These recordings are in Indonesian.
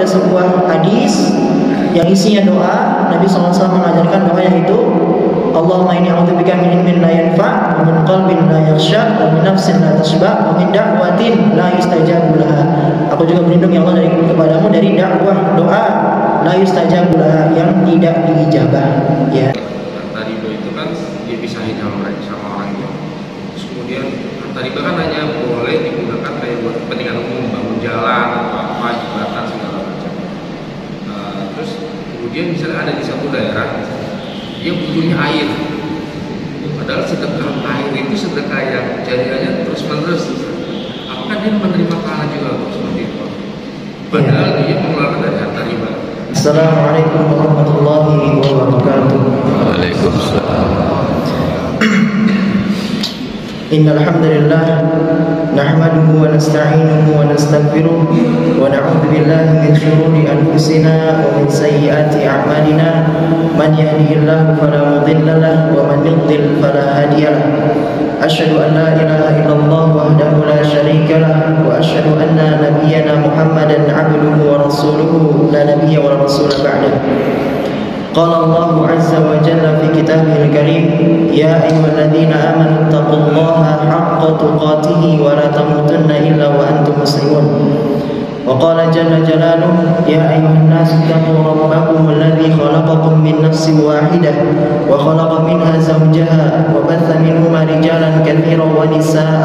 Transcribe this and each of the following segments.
ada sebuah hadis yang isinya doa. Nabi SAW mengajarkan doa yang itu, Allahumma inni a'udzubika min ilmin la yanfa', wa min qalbin la yakhsha, wa min nafsin la tashba', wa min da'watin la yustajabu laha. Aku juga berlindung ya Allah kepadamu dari dakwah doa la yustajabu laha, yang tidak diijabah. Ya. Harta riba itu kan dipisahin sama orang itu. Terus kemudian harta riba kan hanya boleh digunakan kayak buat kepentingan umum, bangun jalan atau apa, jembatan segala macam. Terus kemudian misalnya ada di satu daerah dia butuhnya air, padahal sedekah air itu sedekah yang jariahnya terus menerus. Apakah dia menerima pahala juga seperti itu? Padahal dia mengeluarkan dari harta riba. Assalamualaikum warahmatullahi wabarakatuh. Waalaikumsalam. Innal hamdalillah nahmaduhu wa nasta'inuhu wa nastaghfiruh wa na'udzu billahi min shururi anfusina wa min sayyiati a'malina. Man yahdihillahu fala mudilla lahu wa man yudlil fala hadiya lahu. Asyhadu an la ilaha illallah wahdahu la syarika lahu wa asyhadu anna nabiyyana Muhammadan 'abduhu wa rasuluhu la nabiyya wa rasula ba'dahu. قال الله عز وجل في كتابه الكريم يا أيها الذين آمنوا اتقوا الله حق تقاته ولا تموتن إلا وأنتم مسلمون. وقال جل جلاله يا أيها الناس اتقوا ربكم الذي خلقكم من نفس واحدة وخلق منها زوجها وبث منهما رجالا كثيرا ونساء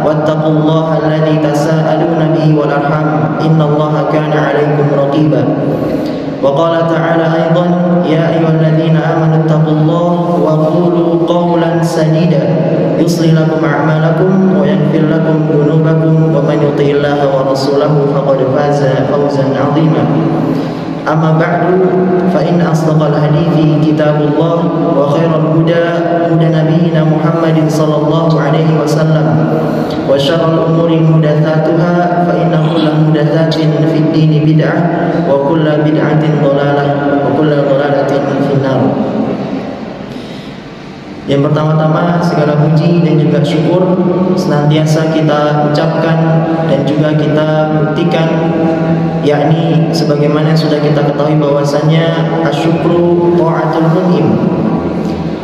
واتقوا الله الذي تساءلون به والأرحام إن الله كان عليكم رقيبا. وقال تعالى أيضا يا أيها الذين آمنوا اتقوا الله وقولوا قولا سديدا يصلح لكم أعمالكم ويغفر لكم ذنوبكم ومن يطع الله ورسوله فقد فاز فوزا عظيما. أما بعد فإن أصدق الحديث كتاب الله وخير الهدى هدى نبينا محمد صلى الله عليه وسلم وشر الأمور محدثاتها فإن كل محدثات في الدين بدعة وكل بدعة ضلالة وكل ضلالة في النار. Yang pertama-tama segala puji dan juga syukur senantiasa kita ucapkan dan juga kita buktikan, yakni sebagaimana sudah kita ketahui bahwasanya asyukru ta'atul mun'im.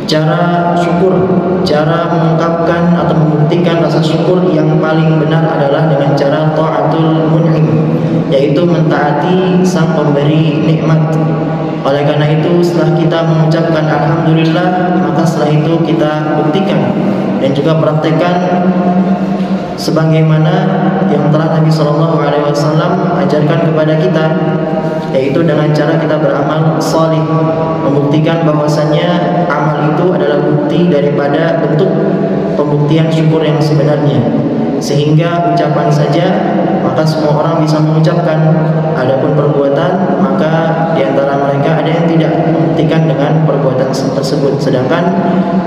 Cara syukur, cara mengungkapkan atau membuktikan rasa syukur yang paling benar adalah dengan cara ta'atul mun'im, yaitu mentaati sang pemberi nikmat. Oleh karena itu setelah kita mengucapkan alhamdulillah, maka setelah itu kita buktikan dan juga praktekkan sebagaimana yang telah Nabi SAW ajarkan kepada kita, yaitu dengan cara kita beramal salih, membuktikan bahwasannya amal itu adalah bukti daripada bentuk pembuktian syukur yang sebenarnya. Sehingga ucapan saja maka semua orang bisa mengucapkan, adapun perbuatan maka di antara mereka ada yang tidak membuktikan dengan perbuatan tersebut. Sedangkan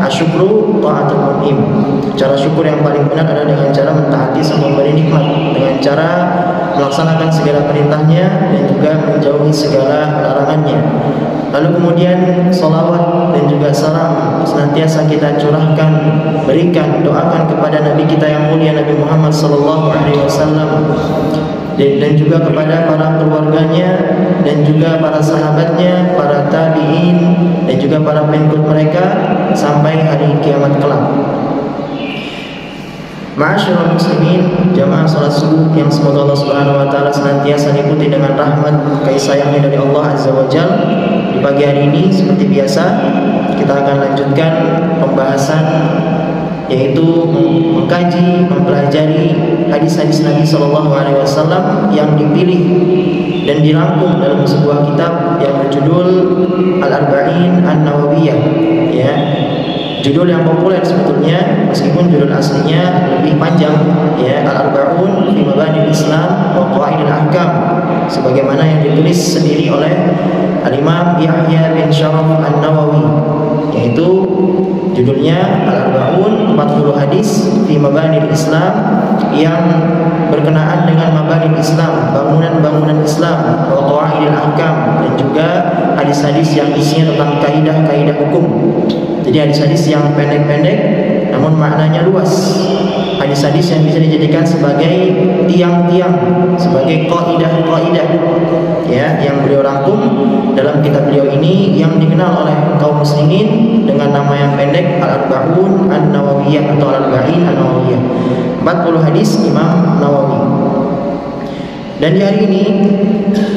asyukru ta'atul mun'im, cara syukur yang paling benar adalah dengan cara mentaati sang pemberi nikmat, dengan cara melaksanakan segala perintahnya dan juga menjauhi segala larangannya. Lalu kemudian salawat dan juga salam senantiasa kita curahkan, berikan, doakan kepada Nabi kita yang mulia Nabi Muhammad SAW dan juga kepada para keluarganya dan juga para sahabatnya, para tabi'in dan juga para pengikut mereka sampai hari kiamat kelak. Ma'asyiral muslimin, jamaah salat subuh yang semoga Allah Subhanahu wa taala senantiasa diikuti dengan rahmat kasih sayangnya dari Allah Azza wa Jalla. Di pagi hari ini seperti biasa kita akan lanjutkan pembahasan, yaitu mengkaji, mempelajari hadis-hadis Nabi SAW yang dipilih dan dirangkum dalam sebuah kitab yang berjudul Al-Arba'in An-Nawawiyah, ya. Judul yang populer sebetulnya, meskipun judul aslinya lebih panjang, ya, Al-Arba'un fi Mabani Islam wa Qawaidil Ahkam, sebagaimana yang ditulis sendiri oleh Al-Imam Yahya bin Sharaf An-Nawawi, yaitu judulnya Al-Arba'un, 40 hadis fi Mabani Islam, yang berkenaan dengan Mabani Islam, bangunan-bangunan Islam, wa Qawaidil Ahkam, dan juga hadis-hadis yang isinya tentang kaidah-kaidah hukum. Jadi hadis-hadis yang pendek-pendek namun maknanya luas, hadis-hadis yang bisa dijadikan sebagai tiang-tiang, sebagai kaidah-kaidah, ya, yang beliau rangkum dalam kitab beliau ini yang dikenal oleh kaum muslimin dengan nama yang pendek Al-Arba'un An-Nawawiyah atau Al-Arba'in An-Nawawiyah, 40 hadis Imam Nawawi. Dan di hari ini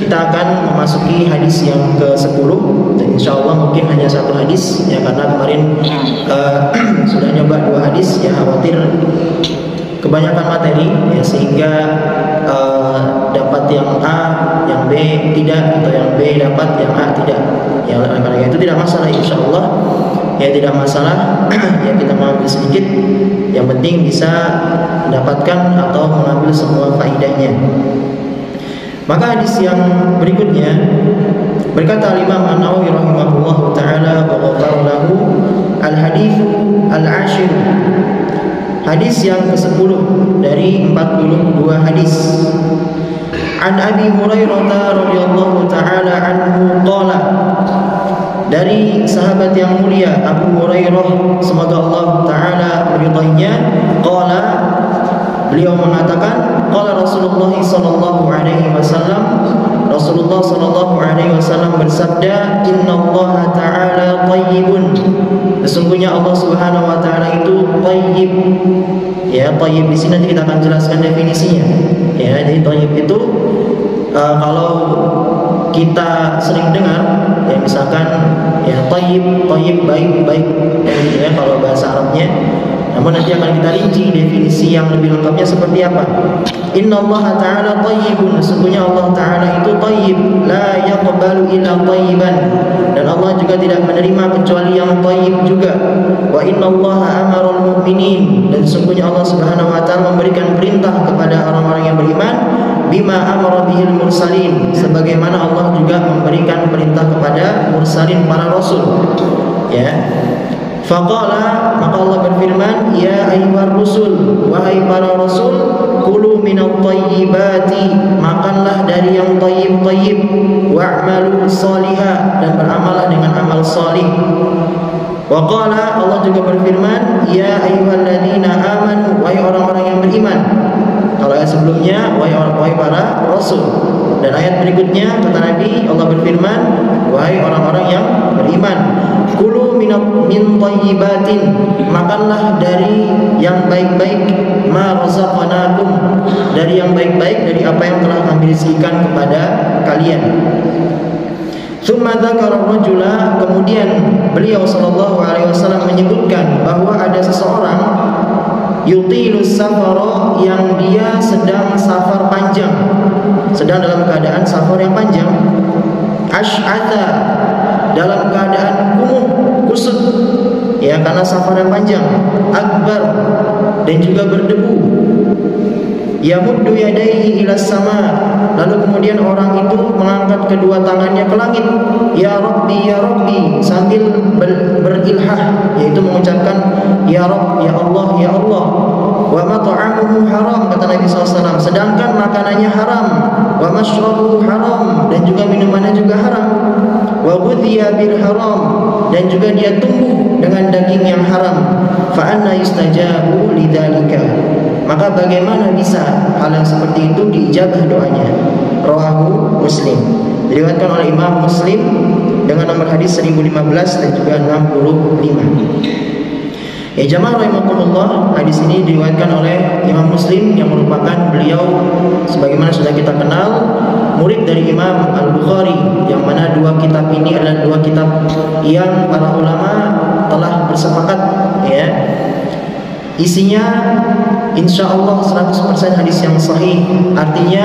kita akan memasuki hadis yang ke-10, dan insyaallah mungkin hanya satu hadis ya, karena kemarin sudah nyoba 2 hadis ya, khawatir kebanyakan materi ya, sehingga dapat yang A, yang B tidak, atau yang B dapat, yang A tidak. Ya, karena itu tidak masalah insyaallah. Ya, tidak masalah. Ya, kita mengambil sedikit, yang penting bisa mendapatkan atau mengambil semua faedahnya. Maka hadis yang berikutnya berkata Imam An-Nawawi rahimahullahu taala wa ghafara lahu, al-haditsu al-ashir, hadis yang ke-10 dari 42 hadis. An Abi Hurairah radhiyallahu taala anhu qala, dari sahabat yang mulia Abu Hurairah semoga Allah taala meridainya, qala, beliau mengatakan, qala Rasulullah sallallahu alaihi wasallam, Rasulullah sallallahu alaihi wasallam bersabda, innallaha ta'ala thayyibun, sesungguhnya Allah Subhanahu wa taala itu thayyib. Ya, thayyib di sini nanti kita akan jelaskan definisinya. Ya, jadi thayyib itu kalau kita sering dengar ya, misalkan ya thayyib baik ya, kalau bahasa Arabnya. Namun nanti akan kita rinci definisi yang lebih lengkapnya seperti apa. Innallaha ta'ala thayyibun, sesungguhnya Allah taala itu thayyib, la yaqbalu illa thayyiban, dan Allah juga tidak menerima kecuali yang thayyib juga. Wa innallaha amarul mu'minin, dan sesungguhnya Allah Subhanahu wa taala memberikan perintah kepada orang-orang yang beriman, bima amara bihil mursalin, sebagaimana Allah juga memberikan perintah kepada mursalin, para rasul. Ya. Faqala, maka Allah berfirman, ya ayyuhar rusul, wahai para rasul, kulu minat thayyibati, makanlah dari yang thayyib, wa'malu salihah, dan beramallah dengan amal salih. Wa qala, Allah juga berfirman, ya ayyuhalladzina amanu, wahai orang-orang yang beriman. Kalau ayat sebelumnya wahai para rasul, dan ayat berikutnya kata Nabi, Allah berfirman, wahai orang-orang yang beriman, kulu min thayyibatin, makanlah dari yang baik-baik, ma razaqnakum, dari yang baik-baik dari apa yang telah kami rizkikan kepada kalian. Tsumma dzakara rajula, kemudian beliau sallallahu alaihi wasallam menyebutkan bahwa ada seseorang yutilus safara, yang dia sedang safar panjang, sedang dalam keadaan safar yang panjang, ash'ata, dalam keadaan kumuh, kusut ya, karena safar yang panjang, akbar, dan juga berdebu, yamuddu yadayhi ila sama, lalu kemudian orang itu mengangkat kedua tangannya ke langit, ya Rabbi, sambil berilhah, yaitu mengucapkan ya Rabb, ya Allah, ya Allah. Wa mat'amuhu haram, kata Nabi SAW, sedangkan makanannya haram, wa mashrabuhu haram, dan juga minumannya juga haram, wa ghudhiya bil haram, dan juga dia tumbuh dengan daging yang haram. Fa anna yustajabu lidzalika, maka bagaimana bisa hal yang seperti itu diijabah doanya? Rawahu Muslim, diriwayatkan oleh Imam Muslim dengan nomor hadis 1015 dan juga 65. Ya jamaah rahimakumullah, hadis ini diriwayatkan oleh Imam Muslim yang merupakan beliau sebagaimana sudah kita kenal murid dari Imam Al-Bukhari, yang mana 2 kitab ini adalah 2 kitab yang para ulama telah bersepakat ya, isinya insyaallah 100% hadis yang sahih. Artinya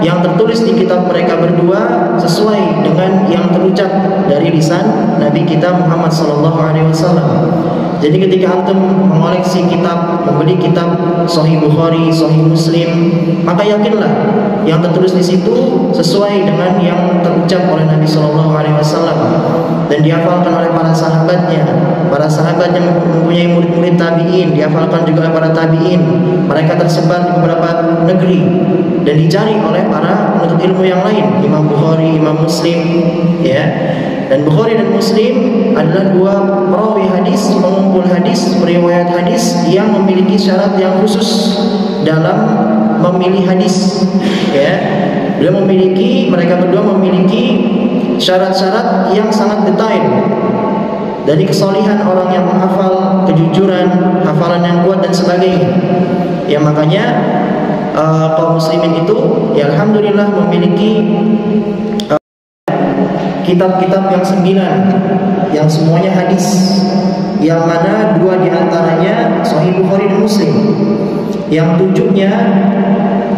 yang tertulis di kitab mereka berdua sesuai dengan yang terucap dari lisan Nabi kita Muhammad SAW. Jadi ketika antum mengoleksi kitab, membeli kitab Sahih Bukhari, Sahih Muslim, maka yakinlah yang tertulis di situ sesuai dengan yang terucap oleh Nabi SAW dan dihafalkan oleh para sahabatnya. Para sahabat yang mempunyai murid-murid tabi'in dihafalkan juga oleh para tabi'in. Mereka tersebar di beberapa negeri dan dicari oleh para penuntut ilmu yang lain, Imam Bukhari, Imam Muslim, ya. Dan Bukhari dan Muslim adalah 2 perawi hadis, pengumpul hadis, periwayat hadis yang memiliki syarat yang khusus dalam memilih hadis, ya. Mereka berdua memiliki syarat-syarat yang sangat detail dari kesolihan orang yang menghafal, kejujuran, hafalan yang kuat dan sebagainya. Ya makanya kaum muslimin itu ya alhamdulillah memiliki kitab-kitab yang 9 yang semuanya hadis, yang mana 2 diantaranya Sahih Bukhari dan Muslim, yang 7-nya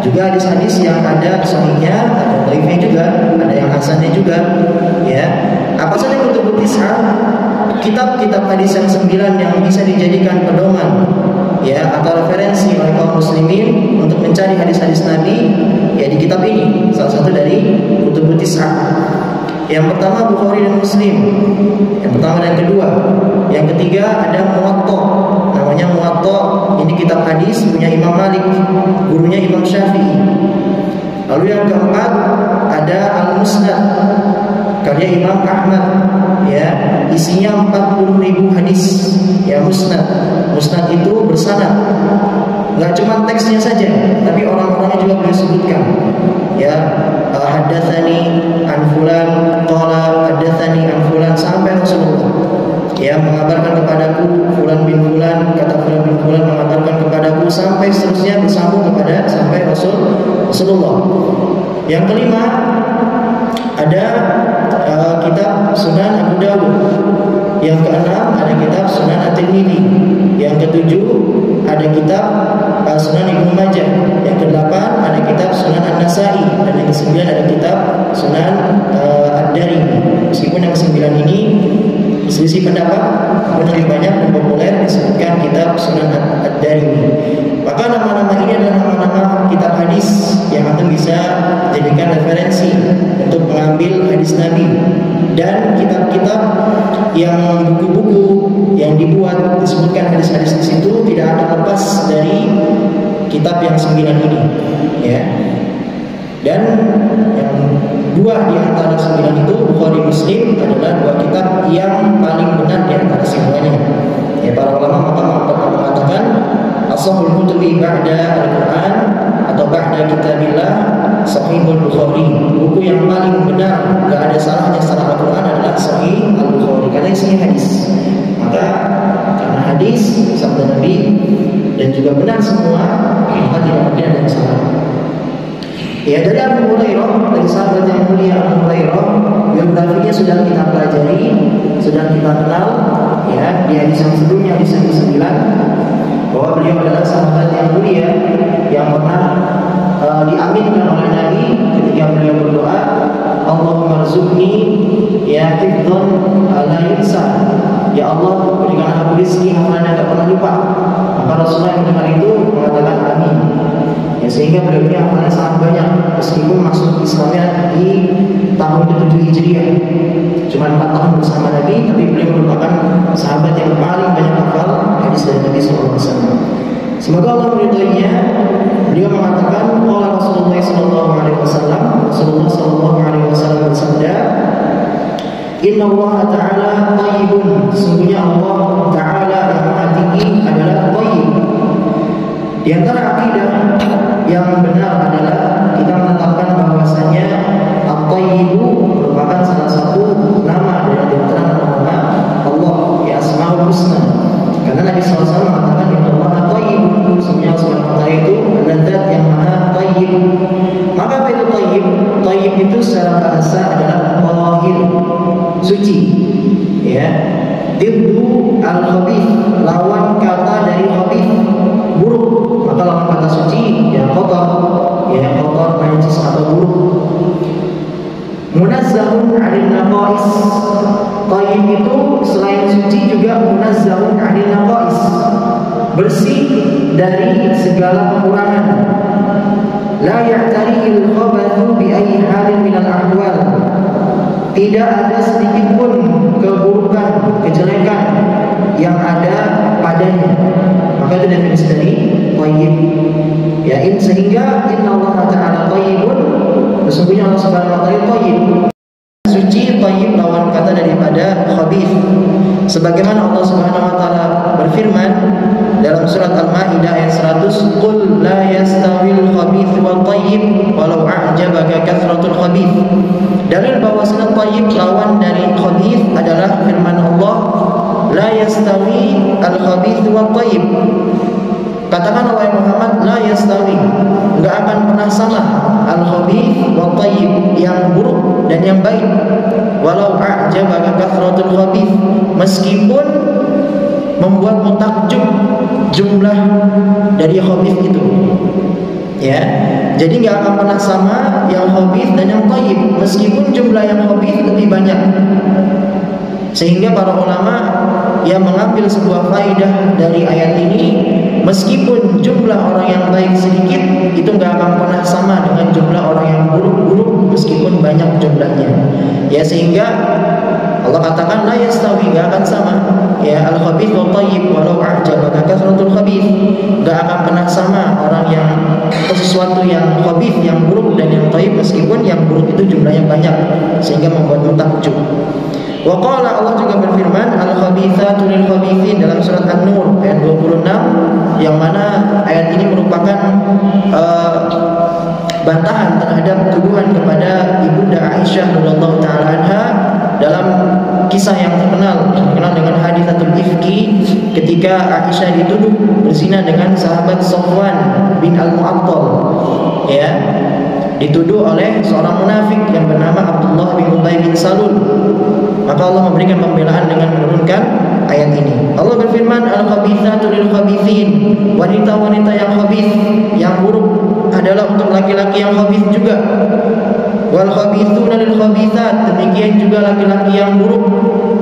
juga hadis-hadis yang ada sahihnya, ada dhaifnya juga, ada yang hasannya juga. Ya, apa saja kutub tis'ah, kitab-kitab hadis yang 9 yang bisa dijadikan pedoman ya atau referensi oleh kaum muslimin untuk mencari hadis-hadis Nabi ya di kitab ini, salah satu dari kutub tis'ah. Yang pertama Bukhari dan Muslim, yang pertama dan kedua. Yang ketiga ada Muwatta, namanya Muwatta, ini kitab hadis punya Imam Malik, gurunya Imam Syafi'i. Lalu yang keempat ada Al-Musnad, karya Imam Ahmad, ya isinya 40.000 hadis. Ya Musnad itu bersanad, nggak cuma teksnya saja, tapi orang-orangnya juga boleh sebutkan. Ya haddatsani an fulan qala haddatsani an fulan sampai Rasulullah. Ya mengabarkan kepadaku fulan bin fulan, kata fulan bin fulan mengabarkan kepadaku, sampai seterusnya bersambung kepada sampai Rasulullah. Yang kelima ada kitab Sunan Abu Dawud. Yang keenam ada kitab Sunan At-Tirmidzi. Yang ketujuh ada kitab Sunan Ibnu Majah. Yang kedelapan ada kitab Sunan An-Nasa'i, dan yang kesembilan ada kitab Sunan Ad-Darimi. Meskipun yang kesembilan ini selisih pendapat, namun lebih banyak dan populer disebutkan kitab Sunan Ad-Darimi. Maka nama-nama ini adalah nama-nama kitab hadis yang antum bisa jadikan referensi untuk mengambil hadis Nabi. Dan kitab-kitab yang buku-buku yang dibuat disebutkan hadis-hadis di situ tidak akan lepas dari kitab yang 9 ini, ya. Dan yang 2 di antara 9 itu Bukhari Muslim adalah 2 kitab yang paling benar di antara semuanya. Ya, para ulama mengatakan ashahul kutubi ba'da Al-Quran atau ba'da kitabillah Sahihul Bukhari. Buku yang paling benar, gak ada salahnya setelah Al-Quran adalah Sahih Al-Bukhari, karena isinya hadis. Maka karena hadis sabda Nabi dan juga benar semua, maka tidak mungkin ada yang salah. Ya, dari Abu Hurairah, dari sahabat yang mulia Abu Hurairah, biografinya sudah kita pelajari, sudah kita kenal, ya, di hadis yang sebelumnya, hadis yang ke-9, bahwa beliau adalah sahabat yang mulia yang pernah diaminkan oleh Nabi ketika beliau berdoa, Allahumma rzuqni ya hifdzan la yunsa. Ya Allah, berikan aku rezeki yang mana tidak pernah lupa. Maka Rasulullah yang mendengar itu mengatakan amin. Ya, sehingga beliau ini amalnya sangat banyak, meskipun masuk Islamnya di tahun ke-7 Hijriah, cuma 4 tahun bersama Nabi, tapi beliau merupakan sahabat yang paling banyak hafal hadis dari Nabi SAW. Semoga Allah meridhoinya. Beliau mengatakan, qala Rasulullah SAW, Rasulullah SAW bersabda, Inna Allah Ta'ala tayyibun, sesungguhnya Allah Ta'ala yang Maha Tinggi adalah tayyib. Di antara akidah yang benar adalah kita menetapkan bahwasanya At-Tayyibu merupakan salah satu nama dari antara nama Allah, ya Asmaul Husna. Karena Nabi SAW mengatakan Inna Allah Tayyib, sebenarnya Allah itu adalah zat yang Maha Tayyib. Maka apa itu Tayyib? Tayyib itu secara bahasa adalah tahir, suci. Ya, diddu al-khabith, lawan kata dari khabith, buruk. Maka lawan kata suci ya kotor, ya kotor, najis atau buruk. Munazzahun 'anil naqais. Tayyib itu selain suci juga munazzahun 'anil naqais, bersih dari segala kekurangan. La ya'tarihil khabathu bi ayyi halin minal ahwal. Tidak ada sedikit pun keburukan, kejelekan yang ada padanya. Maka itu definisi dari tayyib. Ya, sehingga Inna Allah Ta'ala tayyibun, sesungguhnya Allah Subhanahu wa Ta'ala tayyib. Suci, tayyib lawan kata daripada khabith. Sebagaimana Allah Subhanahu wa Ta'ala berfirman dalam surat Al-Maidah ayat 100, "Qul la yastawil khabith wal thayyib walau a'jabaka kathratul khabith." Dalil bahwasanya thayyib lawan dari khabith adalah firman Allah, "La yastawi al-khabith wal thayyib." Katakan wahai Muhammad, la yastawi, enggak akan pernah sama al-khabith wa thayyib, yang buruk dan yang baik. Walau a'jabaka kathratul khabith, meskipun membuatmu takjub jumlah dari khabith itu. Ya, jadi enggak akan pernah sama yang khabith dan yang thayyib, meskipun jumlah yang khabith lebih banyak. Sehingga para ulama yang mengambil sebuah faidah dari ayat ini, meskipun jumlah orang yang baik sedikit, itu nggak akan pernah sama dengan jumlah orang yang buruk meskipun banyak jumlahnya. Ya, sehingga Allah katakan la yastawi, nggak akan sama. Ya, al-khabith wa thayyib walau a'jabaka kathratul khabith, nggak akan pernah sama orang yang sesuatu yang khabith, yang buruk, dan yang thayyib, meskipun yang buruk itu jumlahnya banyak sehingga membuat takjub. Wa qala, Allah juga berfirman, al-khabithatu lil khabithin, dalam surat An-Nur ayat 26, yang mana ayat ini merupakan bantahan terhadap tuduhan kepada Ibunda Aisyah radhiyallahu taala anha dalam kisah yang terkenal dengan haditsatul ifki, ketika Aisyah dituduh berzina dengan sahabat Safwan bin Al-Mu'attal. Ya, dituduh oleh seorang munafik yang bernama Abdullah bin Ubay bin Salul. Maka Allah memberikan pembelaan dengan menurunkan ayat ini. Allah berfirman, al-khabithatu lil khabithin, wanita-wanita yang khabith, yang buruk adalah untuk laki-laki yang khabith juga. Wal khabithuna lil khabithat, demikian juga laki-laki yang buruk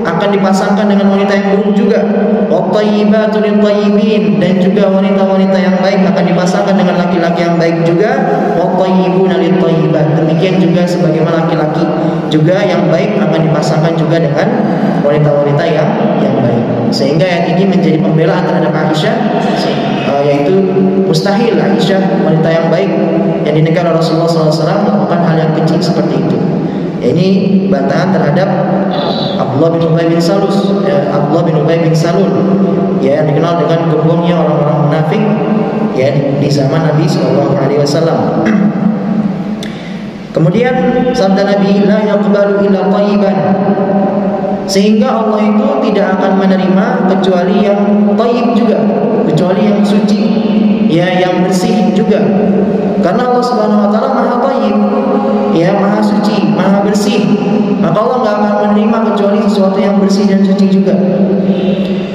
akan dipasangkan dengan wanita yang buruk juga. Wat thayyibatu lil thayyibin, dan juga wanita-wanita yang baik akan dipasangkan dengan laki-laki yang baik juga. Wat thayyibuna lil thayyibat, demikian juga sebagaimana laki-laki juga yang baik akan dipasangkan juga dengan wanita-wanita yang baik. Sehingga ayat ini menjadi pembelaan terhadap Aisyah, yaitu mustahil Aisyah, wanita yang baik yang dinikah oleh Rasulullah SAW, melakukan hal yang kecil seperti itu. Ini bantahan terhadap Abdullah bin Ubay bin Salul, ya, yang dikenal dengan gembongnya orang-orang munafik, ya, di zaman Nabi SAW. Kemudian sabda Nabi, la yaqbalu illa thayyiban, sehingga Allah itu tidak akan menerima kecuali yang thayyib juga, kecuali yang suci, ya, yang bersih juga. Karena Allah Subhanahu wa taala Maha Thayyib, ya, Maha suci, Maha bersih. Maka Allah enggak akan menerima kecuali sesuatu yang bersih dan suci juga.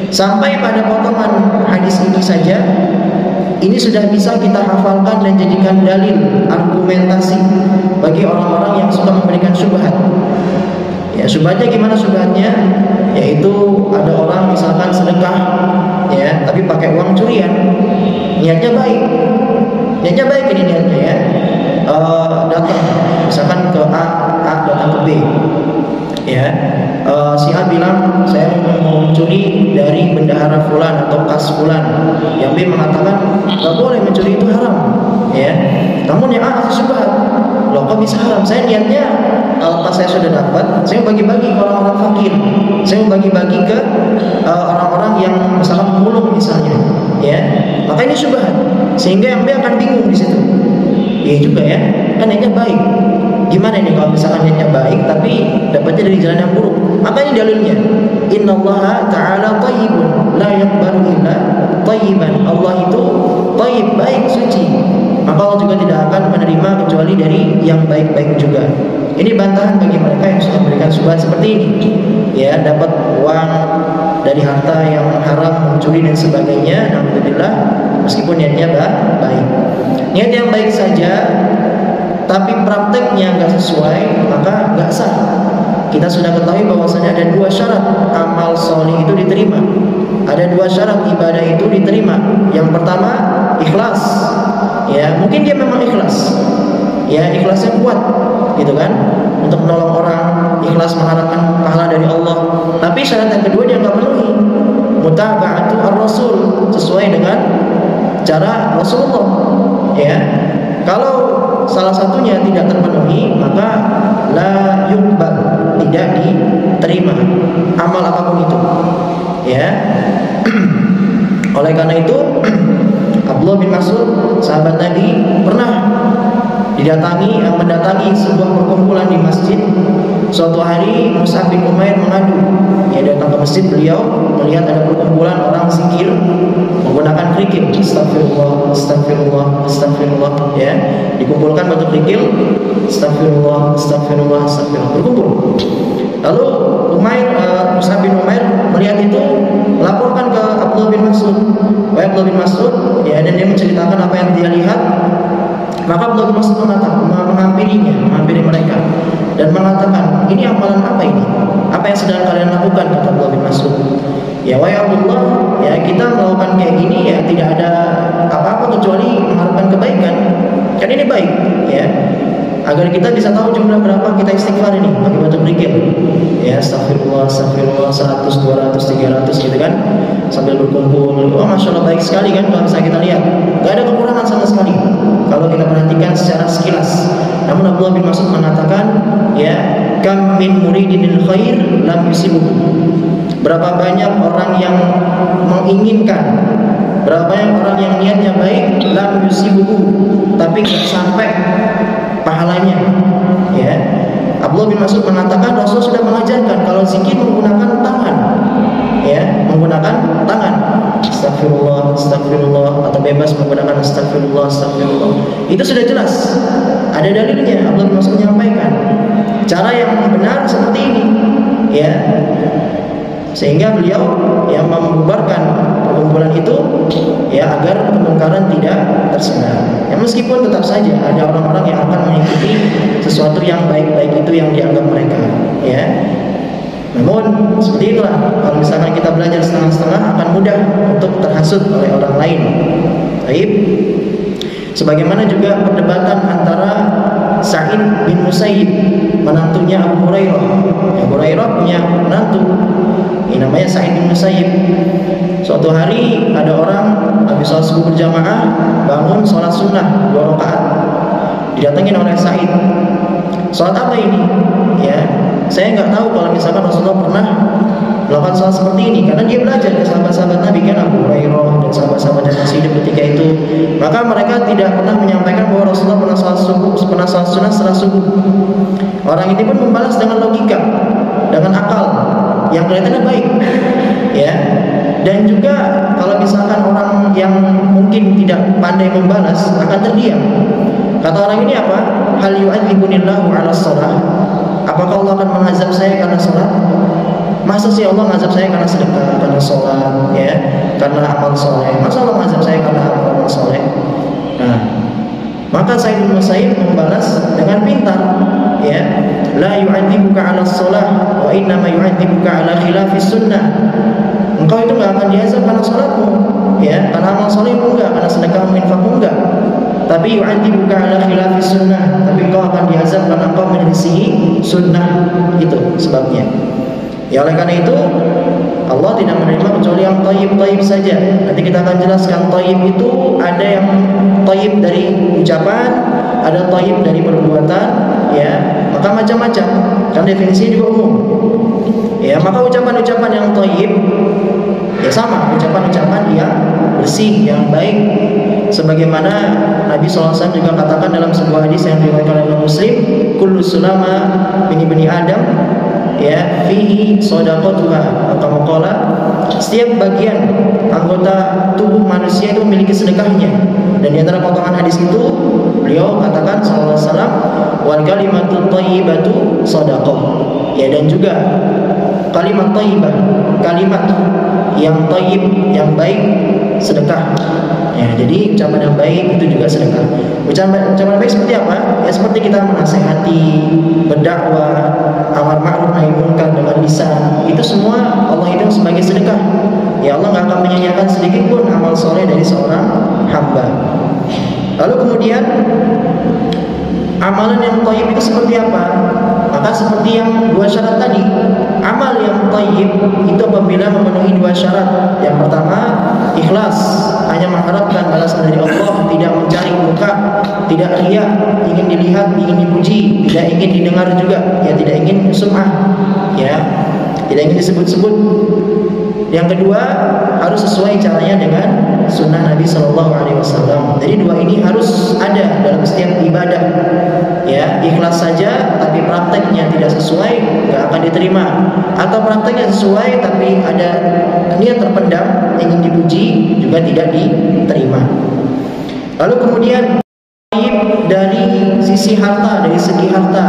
Sampai pada potongan hadis ini saja, ini sudah bisa kita hafalkan dan jadikan dalil, argumentasi bagi orang-orang yang suka memberikan syubhat. Ya, syubhatnya gimana syubhatnya? Yaitu ada orang misalkan sedekah, ya, tapi pakai uang curian. Niatnya baik. Niatnya baik ini niatnya, ya. Datang misalkan ke A datang ke B. Ya, si A bilang saya mau mencuri dari bendahara fulan atau kas fulan. Yang B mengatakan nggak boleh mencuri, itu haram. Ya, namun yang A masih syubhat. Loh, kok bisa haram? Saya niatnya pas saya sudah dapat, saya mau bagi-bagi ke orang-orang fakir. Saya mau bagi-bagi ke orang-orang yang misalkan pemulung misalnya. Ya, maka ini syubhat. Sehingga yang B akan bingung di situ. Iya juga ya, kan niatnya baik. Gimana ini kalau misalkan niatnya baik tapi dapatnya dari jalan yang buruk? Maka ini dalilnya. Innallaha ta'ala thayyibun la yaqbalu illa thayyiban. Allah itu thayyib, baik, suci. Maka Allah juga tidak akan menerima kecuali dari yang baik-baik juga. Ini bantahan bagi mereka yang suka memberikan syubhat seperti ini. Ya, dapat uang dari harta yang haram, mencuri dan sebagainya. Alhamdulillah, meskipun niatnya baik. Niat yang baik saja tapi prakteknya nggak sesuai, maka nggak sah. Kita sudah ketahui bahwasanya ada dua syarat amal soleh itu diterima. Ada dua syarat ibadah itu diterima. Yang pertama, ikhlas. Ya, mungkin dia memang ikhlas. Ya, ikhlasnya kuat, gitu kan? Untuk menolong orang, ikhlas mengharapkan pahala dari Allah. Tapi syarat yang kedua dia nggak penuhi. Mutaba'atu ar-rasul, sesuai dengan cara Rasulullah. Ya, kalau salah satunya tidak terpenuhi, maka la yuqbal, tidak diterima amal apapun itu. Ya. Oleh karena itu Abdullah bin Mas'ud, sahabat Nabi, pernah mendatangi sebuah perkumpulan di masjid. Suatu hari Mus'ab bin Umair mengadu, dia datang ke masjid, beliau melihat ada perkumpulan orang zikir menggunakan kerikil, astagfirullah, astagfirullah, astagfirullah, ya, dikumpulkan batu kerikil, astagfirullah, astagfirullah, astagfirullah, berkumpul. Lalu Mus'ab bin Umair melihat itu, melaporkan ke Abdullah bin Mas'ud. Wahai Abdullah bin Mas'ud, ya, dan dia menceritakan apa yang dia lihat. Maka Abdullah bin Mas'ud menghampiri mereka dan mengatakan, ini amalan apa ini? Apa yang sedang kalian lakukan? Kata Abdullah bin Mas'ud. Ya, wahai Abdullah, ya, kita melakukan kayak gini ya tidak ada apa-apa kecuali mengharapkan kebaikan. Kan ini baik, ya. Agar kita bisa tahu jumlah berapa kita istighfar ini pakai batu kerikil. Ya, astagfirullah, astagfirullah, 100, 200, 300 gitu kan. Sambil berkumpul. Oh, Masya Allah, baik sekali kan kalau bisa kita lihat. Gak ada kekurangan sama sekali kalau kita perhatikan secara sekilas. Namun Abdullah bin Mas'ud mengatakan, ya, kam min muridinil khair lam yusibuhu. Berapa banyak orang yang menginginkan, berapa banyak orang yang niatnya baik, lam yusibuhu, tapi tidak sampai pahalanya, ya. Abdullah bin Mas'ud mengatakan Rasul sudah mengajarkan kalau zikir menggunakan tangan, ya, menggunakan tangan, astagfirullah, astagfirullah, atau bebas menggunakan astagfirullah, astagfirullah. Itu sudah jelas, ada dalilnya. Abdullah bin Mas'ud menyampaikan cara yang benar seperti ini, ya, sehingga beliau yang membubarkan perkumpulan itu, ya, agar kemungkaran tidak tersebar. Ya, meskipun tetap saja ada orang-orang yang akan mengikuti sesuatu yang baik-baik itu yang dianggap mereka, ya. Namun seperti itulah, kalau misalkan kita belajar setengah-setengah akan mudah untuk terhasut oleh orang lain. Baik. Sebagaimana juga perdebatan antara Sa'id bin Musayyib, menantunya Abu Hurairah. Abu Hurairah punya menantu, ini namanya Sa'id bin Musayyib. Suatu hari ada orang habis sholat subuh berjamaah, bangun sholat sunnah 2 rakaat. Didatengin oleh Sa'id. Sholat apa ini? Ya, saya nggak tahu kalau misalkan Rasulullah pernah melakukan sholat seperti ini, karena dia belajar ke sahabat-sahabat Nabi, kan, Abu Hurairah dan sahabat-sahabat yang masih hidup ketika itu. Maka mereka tidak pernah menyampaikan bahwa Rasulullah pernah sholat sunnah setelah subuh. Orang ini pun membalas dengan logika, dengan akal yang kelihatannya baik, ya. Dan juga kalau misalkan orang yang mungkin tidak pandai membalas akan terdiam. Kata orang ini apa? Hal yu'adzibunillahu 'ala shalah. Apakah Allah akan mengazab saya karena salat? Masa sih Allah mengazab saya karena sedekah, karena salat, ya, karena amal soleh? Masa Allah mengazab saya karena amal soleh? Nah, maka Sa'id bin Musayyib membalas dengan pintar, ya, la yu'adzibuka 'ala shalah wa inna ma yu'adzibuka 'ala khilafis sunnah. Engkau itu enggak akan diazab karena salatmu, ya, karena amal solehmu enggak, karena sedekahmu, infakmu enggak. Tapi yu'adzibuka 'ala khilafis sunnah, tapi engkau akan diazab karena engkau menyelisihi sunnah. Itu sebabnya. Ya, oleh karena itu Allah tidak menerima kecuali yang thayyib saja. Nanti kita akan jelaskan thayyib itu ada yang thayyib dari ucapan, ada thayyib dari perbuatan, ya. Maka macam-macam, kan definisinya juga umum. Ya, maka ucapan-ucapan yang thayyib, ya, sama ucapan-ucapan yang bersih, yang baik. Sebagaimana Nabi SAW juga katakan dalam sebuah hadis yang diriwayatkan oleh Muslim, kullu sulama min ibni Adam, ya, fihi shadaqatuha, atau qala, setiap bagian anggota tubuh manusia itu memiliki sedekahnya. Dan di antara potongan hadis itu beliau katakan sallallahu alaihi wasallam, wal kalimatut thayyibatu shadaqah. Ya, dan juga kalimat thayyibah, kalimat yang thayyib, yang baik, sedekah. Ya, jadi ucapan yang baik itu juga sedekah. Ucapan baik seperti apa? Ya, seperti kita menasehati, berdakwah, amar ma'ruf nahi munkar dengan lisan. Itu semua Allah hitung sebagai sedekah. Ya, Allah nggak akan menyanyiakan sedikit pun amal soleh dari seorang hamba. Lalu kemudian amalan yang thayyib itu seperti apa? Maka seperti yang 2 syarat tadi. Amal yang thayyib itu apabila memenuhi 2 syarat. Yang pertama, ikhlas, hanya mengharapkan balasan dari Allah, tidak mencari muka, tidak riya, ingin dilihat, ingin dipuji, tidak ingin didengar juga, ya, tidak ingin sum'ah, ya. tidak ingin disebut-sebut. Yang kedua, harus sesuai caranya dengan sunnah Nabi Shallallahu Alaihi Wasallam. Jadi dua ini harus ada dalam setiap ibadah. Ya, ikhlas saja tapi prakteknya tidak sesuai, nggak akan diterima. Atau prakteknya sesuai tapi ada niat terpendam ingin dipuji, juga tidak diterima. Lalu kemudian dari sisi harta, dari segi harta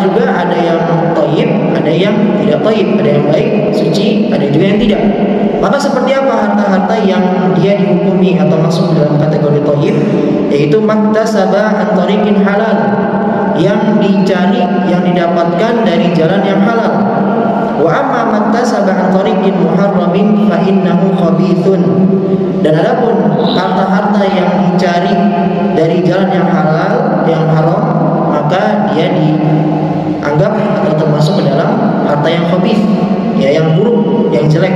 juga ada yang thayyib, ada yang tidak thayyib, ada yang baik, suci, ada juga yang tidak. Maka seperti apa harta-harta yang dia dihukumi atau masuk dalam kategori thayyib? Yaitu maktasaba an tariqin halal, yang dicari, yang didapatkan dari jalan yang halal. Wa amma maktasaba an tariqin muharramin fa innahu khabithun. Dan adapun harta-harta yang dicari dari jalan yang halal, yang haram, maka dia dianggap atau termasuk ke dalam harta yang khabith, ya, yang buruk, yang jelek.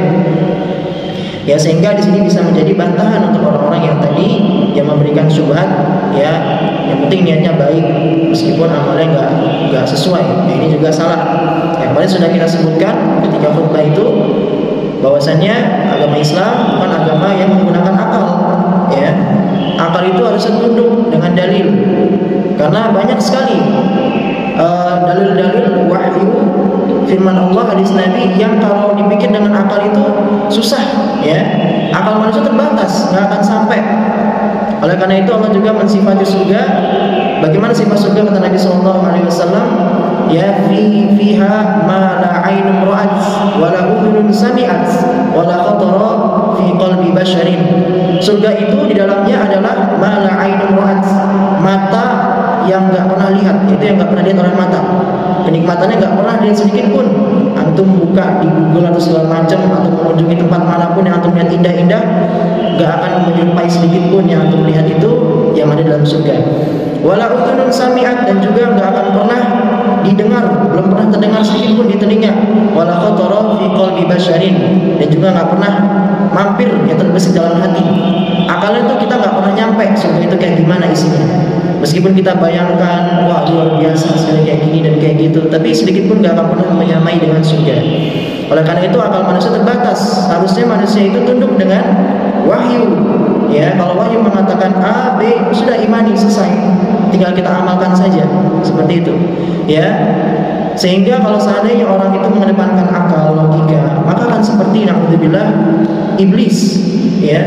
Ya, sehingga di sini bisa menjadi bantahan untuk orang-orang yang tadi yang memberikan syubhat, ya, yang penting niatnya baik meskipun amalnya nggak sesuai. Ya, ini juga salah. Ya, kemarin sudah kita sebutkan ketika khutbah itu bahwasannya agama Islam bukan agama yang menggunakan akal. Ya, akal itu harus tunduk dengan dalil. Karena banyak sekali dalil-dalil wahyu firman Allah, hadis Nabi yang kalau dipikir dengan akal itu susah, ya. Akal manusia terbatas, nggak akan sampai. Oleh karena itu Allah juga mensifati surga. Bagaimana sifat surga kata Nabi Sallallahu Alaihi Wasallam? Ya, fiha ma la ainun ra'at wa la udhunun sami'at wa la khatara fi qalbi basharin. Surga itu di dalamnya adalah ma la ainun ra'at, mata yang nggak pernah lihat, itu yang nggak pernah lihat oleh mata. Kenikmatannya nggak pernah dilihat sedikit pun. Antum buka di Google atau segala macam, atau mengunjungi tempat manapun yang antum lihat indah-indah, nggak akan menyerupai sedikit pun yang antum lihat itu yang ada dalam surga. Wala udhunun sami'at, dan juga nggak akan pernah didengar, belum pernah terdengar sedikit pun di telinga. Wala khatara fi qalbi basharin, dan juga nggak pernah mampir, yang terbesit dalam hati. Akalnya itu kita nggak pernah nyampe surga itu kayak gimana isinya. Meskipun kita bayangkan, wah luar biasa sekali kayak gini dan kayak gitu, tapi sedikit pun nggak akan pernah menyamai dengan surga. Oleh karena itu akal manusia terbatas. Harusnya manusia itu tunduk dengan wahyu. Ya, kalau wahyu mengatakan A, B, sudah imani, selesai. Tinggal kita amalkan saja, seperti itu. Ya, sehingga kalau seandainya orang itu mengedepankan akal, logika, maka akan seperti na'udzubillah iblis. Ya,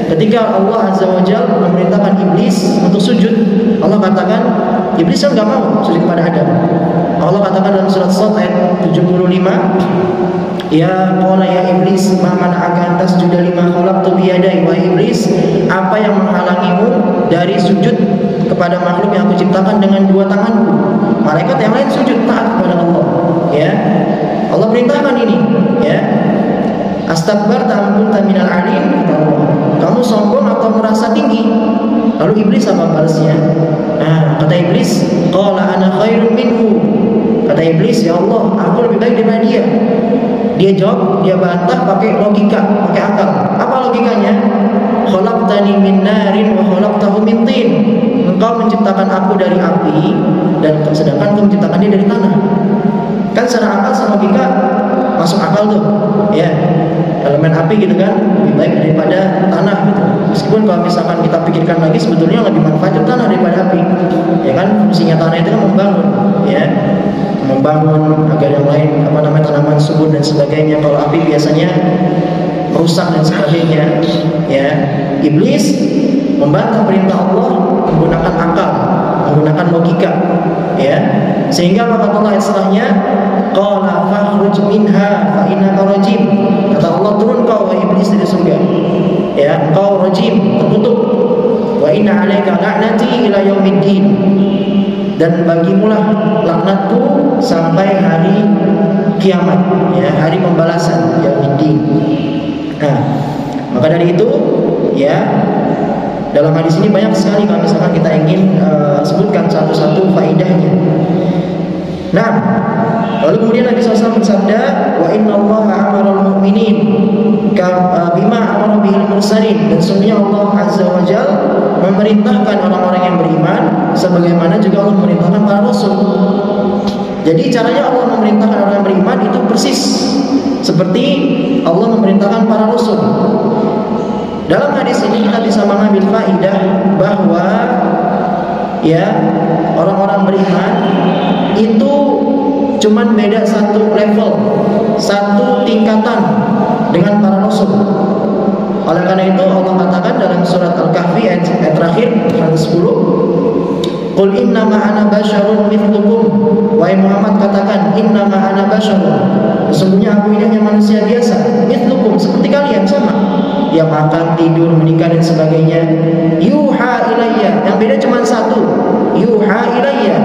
ketika Allah Azza wa Jalla memerintahkan iblis untuk sujud, Allah katakan iblis kan nggak mau sujud kepada Adam. Allah katakan dalam surat Shad ayat 75, ya qala ya iblis ma mana'aka tasjuda lima khalaqtu biyadai. Wa iblis, apa yang menghalangimu dari sujud kepada makhluk yang aku ciptakan dengan dua tanganku? Malaikat yang lain sujud taat kepada Allah. Ya, Allah perintahkan ini. Ya, astakbarta am kunta minal alim. Kamu sombong atau merasa tinggi? Lalu iblis apa balasnya? Nah, kata iblis, qala ana khairun minhu. Kata iblis, ya Allah, aku lebih baik daripada dia. Dia jawab, dia bantah pakai logika, pakai akal. Apa logikanya? Khalaqtani min narin wa khalaqtahu min tin. Engkau menciptakan aku dari api, dan sedangkan engkau menciptakan dia dari tanah. Kan secara akal, secara logika masuk akal tuh, ya. Elemen api gitu kan lebih baik daripada tanah gitu. Meskipun kalau misalkan kita pikirkan lagi, sebetulnya lebih manfaat tanah daripada api. Ya kan, fungsinya tanah itu kan membangun, ya. Membangun agar yang lain tanaman subur dan sebagainya. Kalau api biasanya merusak dan sebagainya. Ya, iblis membantah perintah Allah menggunakan akal, menggunakan logika. Ya, sehingga kata Allah setelahnya, qala fakhruj minha fa innaka rajim. Kata Allah, turun kau wahai iblis dari surga. Ya, engkau rajim, terkutuk. Wa inna 'alaika la'nati ila yaumiddin. Dan bagimulah laknatku sampai hari kiamat, ya, hari pembalasan, yaumiddin. Nah, maka dari itu, ya, dalam hadis ini banyak sekali kalau misalkan kita ingin sebutkan satu-satu faidahnya. Nah, lalu kemudian Nabi SAW bersabda, wa inna allaha amaral mu'minin bima amara bihil mursalin. Dan sungguhnya Allah Azza wa Jal memerintahkan orang-orang yang beriman sebagaimana juga Allah memerintahkan para rasul. Jadi caranya Allah memerintahkan orang yang beriman itu persis seperti Allah memerintahkan para rasul. Dalam hadis ini kita bisa mengambil faidah bahwa ya orang-orang beriman itu cuman beda satu level, satu tingkatan dengan para rasul. Oleh karena itu Allah katakan dalam surat Al-Kahfi ayat terakhir ayat 10, Qul innama ana basyarun mithlukum. Wahai Muhammad, katakan innama ana basyarun, sesungguhnya aku ini hanya manusia biasa, mithlukum, seperti kalian, sama. Ya makan, tidur, menikah dan sebagainya. Yuha ilayya, yang beda cuma satu. Yuha ilayya,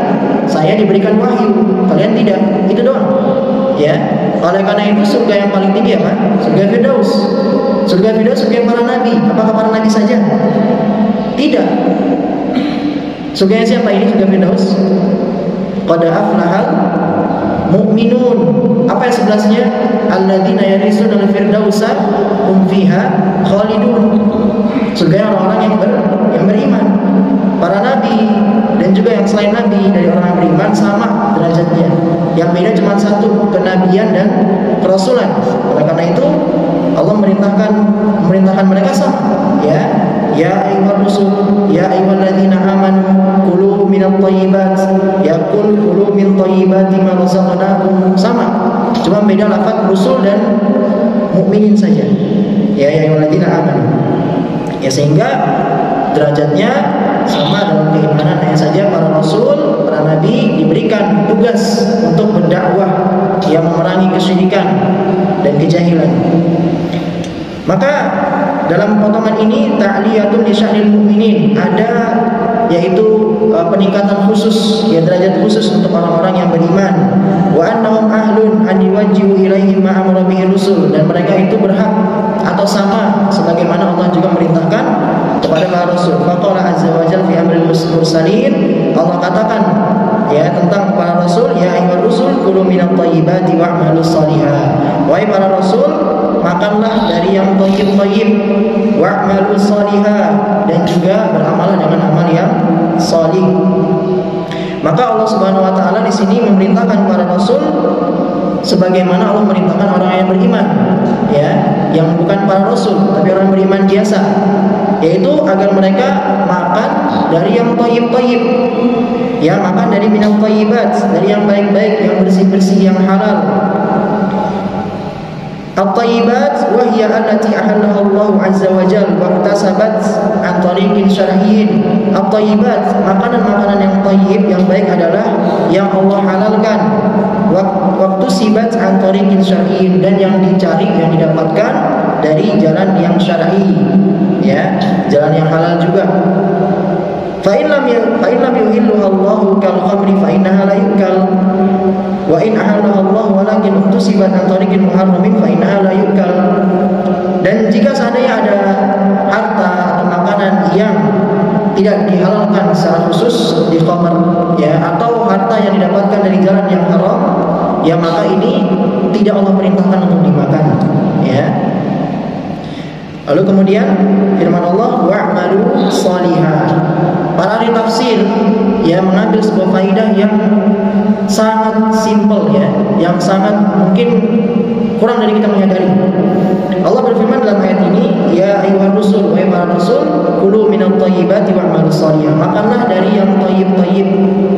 saya diberikan wahyu, kalian tidak. Itu doang. Ya. Oleh karena itu surga yang paling tinggi apa? Surga Firdaus. Surga Firdaus surga para nabi. Apakah para nabi saja? Tidak. Surga siapa ini surga Firdaus? Qad aflahal mu'minun. Apa yang sebelahnya? Alladzina yarisuna al-firdausa hum fiha khalidun. Surga orang-orang yang beriman. Para nabi dan juga yang selain nabi dari orang yang beriman sama derajatnya. Yang beda cuma satu, kenabian dan kerasulan. Oleh karena itu Allah memerintahkan mereka sama. Ya ayyuhar rusul, ya ayyuhalladzina amanu kulu minat thayyibat, ya kulu min thayyibati ma razaqnakum, sama. Cuma beda lafaz rusul dan mukminin saja. Ya ayyuhalladzina amanu. Ya sehingga derajatnya sama dalam keimanan. Hanya saja para rasul, para nabi diberikan tugas untuk berdakwah yang memerangi kesyirikan dan kejahilan. Maka dalam potongan ini ta'liyatun li sya'nil mu'minin, ada yaitu peningkatan khusus, ya derajat khusus untuk orang-orang yang beriman. Wa annahum ahlun an yuwajjihu ilaihim ma amara bihi rusul, dan mereka itu berhak atau sama sebagaimana Allah juga merintahkan kepada para rasul. Faqala azza wa jalla fi amril mursalin, Allah katakan ya tentang para rasul, ya ayyuhar rusul kulu minat thayyibati wa'malus shalihat. Wahai para rasul, makanlah dari yang thayyib-thayyib, wa'malus shalihat, dan juga beramal dengan amal yang salih. Maka Allah Subhanahu wa taala di sini memerintahkan para rasul sebagaimana Allah memerintahkan orang yang beriman, ya, yang bukan para rasul tapi orang beriman biasa, yaitu agar mereka makan dari yang thayyib-thayyib, ya, makan dari minat thayyibat, dari yang baik-baik, yang bersih-bersih, yang halal. At-thayyibat wa hiya allati ahallaha Allah azza wa jalla wa iktasabat an tariqin syar'iyyin. At-thayyibat, makanan-makanan yang thayyib, yang baik adalah yang Allah halalkan. Waktu sibat an tariqin syar'iyyin, dan yang dicari, yang didapatkan dari jalan yang syar'i, ya, jalan yang halal juga. Fa in lam yuhilluha Allahu kal khamri fa innaha la yukal. Wa in ahallaha Allah walakin utusibat an tariqin muharramin fa innaha la yukal. Dan jika seandainya ada harta atau makanan yang tidak dihalalkan secara khusus di khamr, ya, atau harta yang didapatkan dari jalan yang haram, ya, maka ini tidak Allah perintahkan untuk dimakan, ya. Lalu kemudian firman Allah wa'malu shalihan. Para ahli tafsir ya mengambil sebuah faidah yang sangat simpel, ya, yang sangat mungkin kurang dari kita menyadari. Allah berfirman dalam ayat ini, ya ayyuhar rusul, wahai para rasul, kulu minat thayyibati wa'malu shalihan. Makanlah dari yang thayyib-thayyib,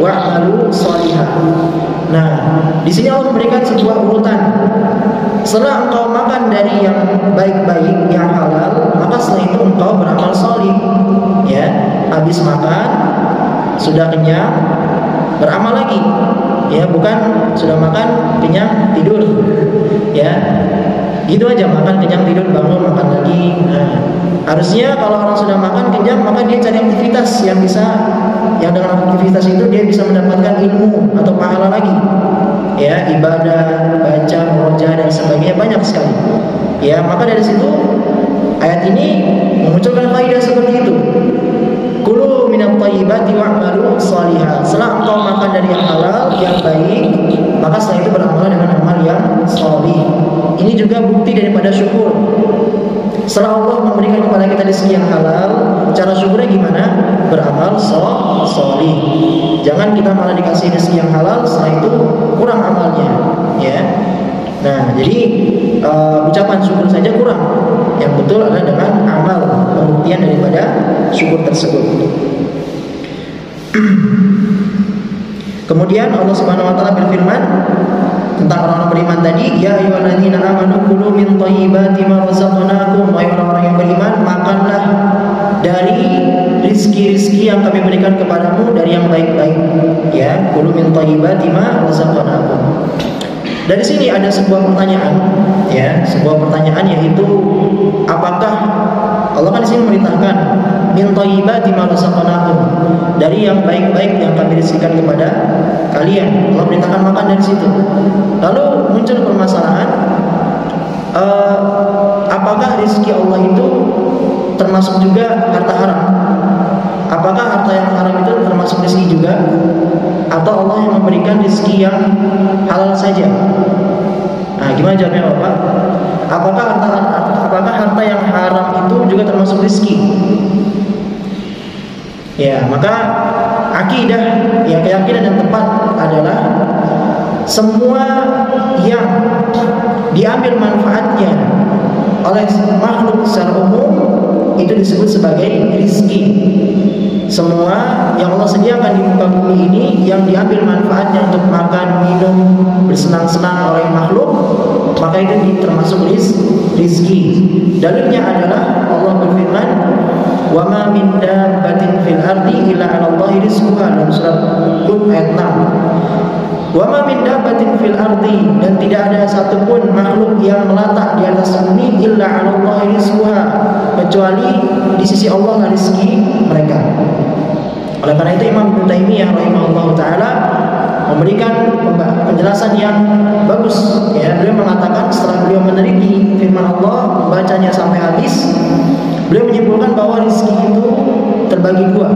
wa'malu shalihan. Nah, di sini Allah memberikan sebuah urutan. Setelah engkau makan dari yang baik-baik, yang halal, maka setelah itu engkau beramal salih. Ya, habis makan, sudah kenyang, beramal lagi. Ya, bukan sudah makan, kenyang, tidur. Ya, gitu aja, makan, kenyang, tidur, bangun, makan lagi. Nah, harusnya kalau orang sudah makan, kenyang, maka dia cari aktivitas yang bisa, yang dengan aktivitas itu dia bisa mendapatkan ilmu atau pahala lagi. Ya, ibadah, baca, murojaah dan sebagainya, banyak sekali. Ya, maka dari situ ayat ini memunculkan faedah seperti itu. Kulu minat thayyibati wa'malu shalihan. Setelah engkau makan dari yang halal, yang baik, maka setelah itu beramal dengan amal yang salih. Ini juga bukti daripada syukur. Setelah Allah memberikan kepada kita rezeki yang halal, cara syukurnya gimana? Beramal salih. Jangan kita malah dikasih rezeki yang halal, setelah itu kurang amalnya, ya. Nah, jadi ucapan syukur saja kurang. Yang betul adalah dengan amal, pembuktian daripada syukur tersebut. Kemudian Allah Subhanahu wa taala berfirman tentang orang-orang beriman tadi, ya ayyuhalladzina amanu kulu min thayyibati ma razaqnakum, wahai orang-orang yang beriman, makanlah dari rizki-rizki yang kami berikan kepadamu dari yang baik-baik. Ya, kulu min thayyibati ma razaqnakum. Dari sini ada sebuah pertanyaan, ya, sebuah pertanyaan yaitu apakah Allah kan di sini memerintahkan min thayyibati ma razaqnakum, dari yang baik-baik yang kami rizkikan kepada kalian. Allah perintahkan makan dari situ. Lalu muncul permasalahan, apakah rezeki Allah itu termasuk juga harta haram? Apakah harta yang haram itu termasuk rezeki juga, atau Allah yang memberikan rezeki yang halal saja? Nah, gimana jawabnya Bapak? Apakah harta yang haram itu juga termasuk rezeki? Ya, maka akidah, ya, keyakinan yang tepat adalah semua yang diambil manfaatnya oleh makhluk secara umum itu disebut sebagai rizki. Semua yang Allah sediakan di muka bumi ini yang diambil manfaatnya untuk makan, minum, bersenang-senang oleh makhluk, maka itu termasuk rizki. Dalilnya adalah Allah berfirman, wa ma min dabbatin fil ardi illa 'ala Allahi rizquha, dalam surat Hud ayat 6. Wa ma min dabbatin fil ardi, dan tidak ada satupun makhluk yang melata di atas bumi illa 'ala Allahi rizquha, kecuali di sisi Allah rezeki mereka. Oleh karena itu Imam Ibnu Taimiyah rahimahullah taala memberikan penjelasan yang bagus, ya. Beliau mengatakan setelah beliau meneliti firman Allah, membacanya sampai habis, beliau menyimpulkan bahwa rezeki itu terbagi dua,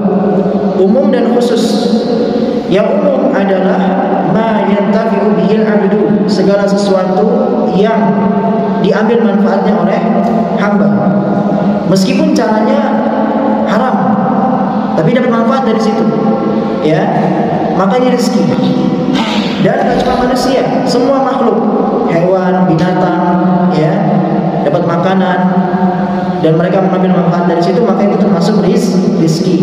umum dan khusus. Yang umum adalah ma yantafi'u bihil 'abdu, segala sesuatu yang diambil manfaatnya oleh hamba, meskipun caranya haram, tapi dapat manfaat dari situ, ya, maka ini rezeki. Dan tidak cuma manusia, semua makhluk, hewan, binatang, ya, dapat makanan dan mereka mengambil manfaat dari situ, maka itu termasuk rezeki.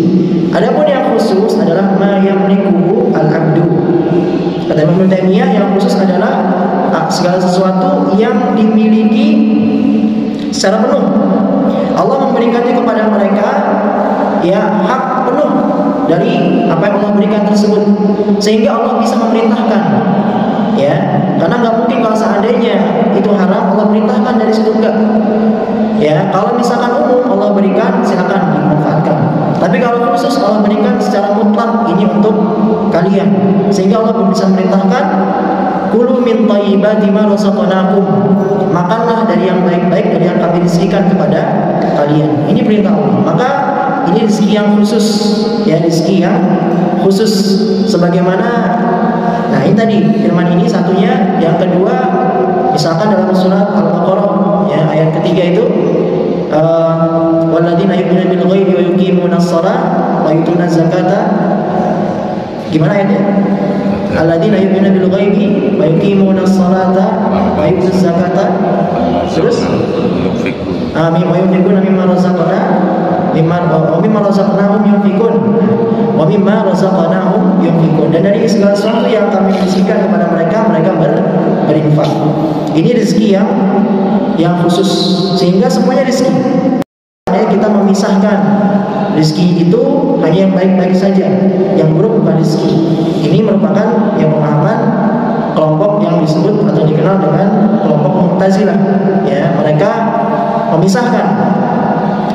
Adapun yang khusus adalah ma yamliku al-'abdu. Kata Imam Ibnu Taimiyah, yang khusus adalah segala sesuatu yang dimiliki secara penuh. Allah memberikannya kepada mereka, ya, hak penuh dari apa yang Allah berikan tersebut, sehingga Allah bisa memerintahkan, ya, karena nggak mungkin kalau seandainya itu haram Allah perintahkan dari situ, enggak, ya. Kalau misalkan umum Allah berikan, silakan dimanfaatkan, tapi kalau khusus Allah berikan secara mutlak, ini untuk kalian, sehingga Allah bisa memerintahkan kulu min thayyibati ma razaqnakum, makanlah dari yang baik-baik dari yang kami rizkikan kepada kalian. Ini perintah Allah. Maka ini rezeki yang khusus, ya, rezeki yang khusus sebagaimana, nah ini tadi firman ini satunya. Yang kedua, misalkan dalam surat Al-Baqarah, ya, ayat ketiga itu, walladzina yu'minuna bil ghaibi wa yuqimunas shalata wa yutuna zakata. Gimana ayatnya? Alladzina yu'minuna bil ghaibi wa yuqimunas shalata wa yutuna zakata. Terus wa yunfiquna mimma razaqnahum yunfiqun wa mimma razaqnahum yunfiqun, dan dari segala sesuatu yang kami rizkikan kepada mereka, mereka berinfak. Ini rezeki yang khusus, sehingga semuanya rezeki. Kita memisahkan rezeki itu hanya yang baik-baik saja, yang buruk bukan rezeki. Ini merupakan yang pemahaman kelompok yang disebut atau dikenal dengan kelompok Mu'tazilah, ya. Mereka memisahkan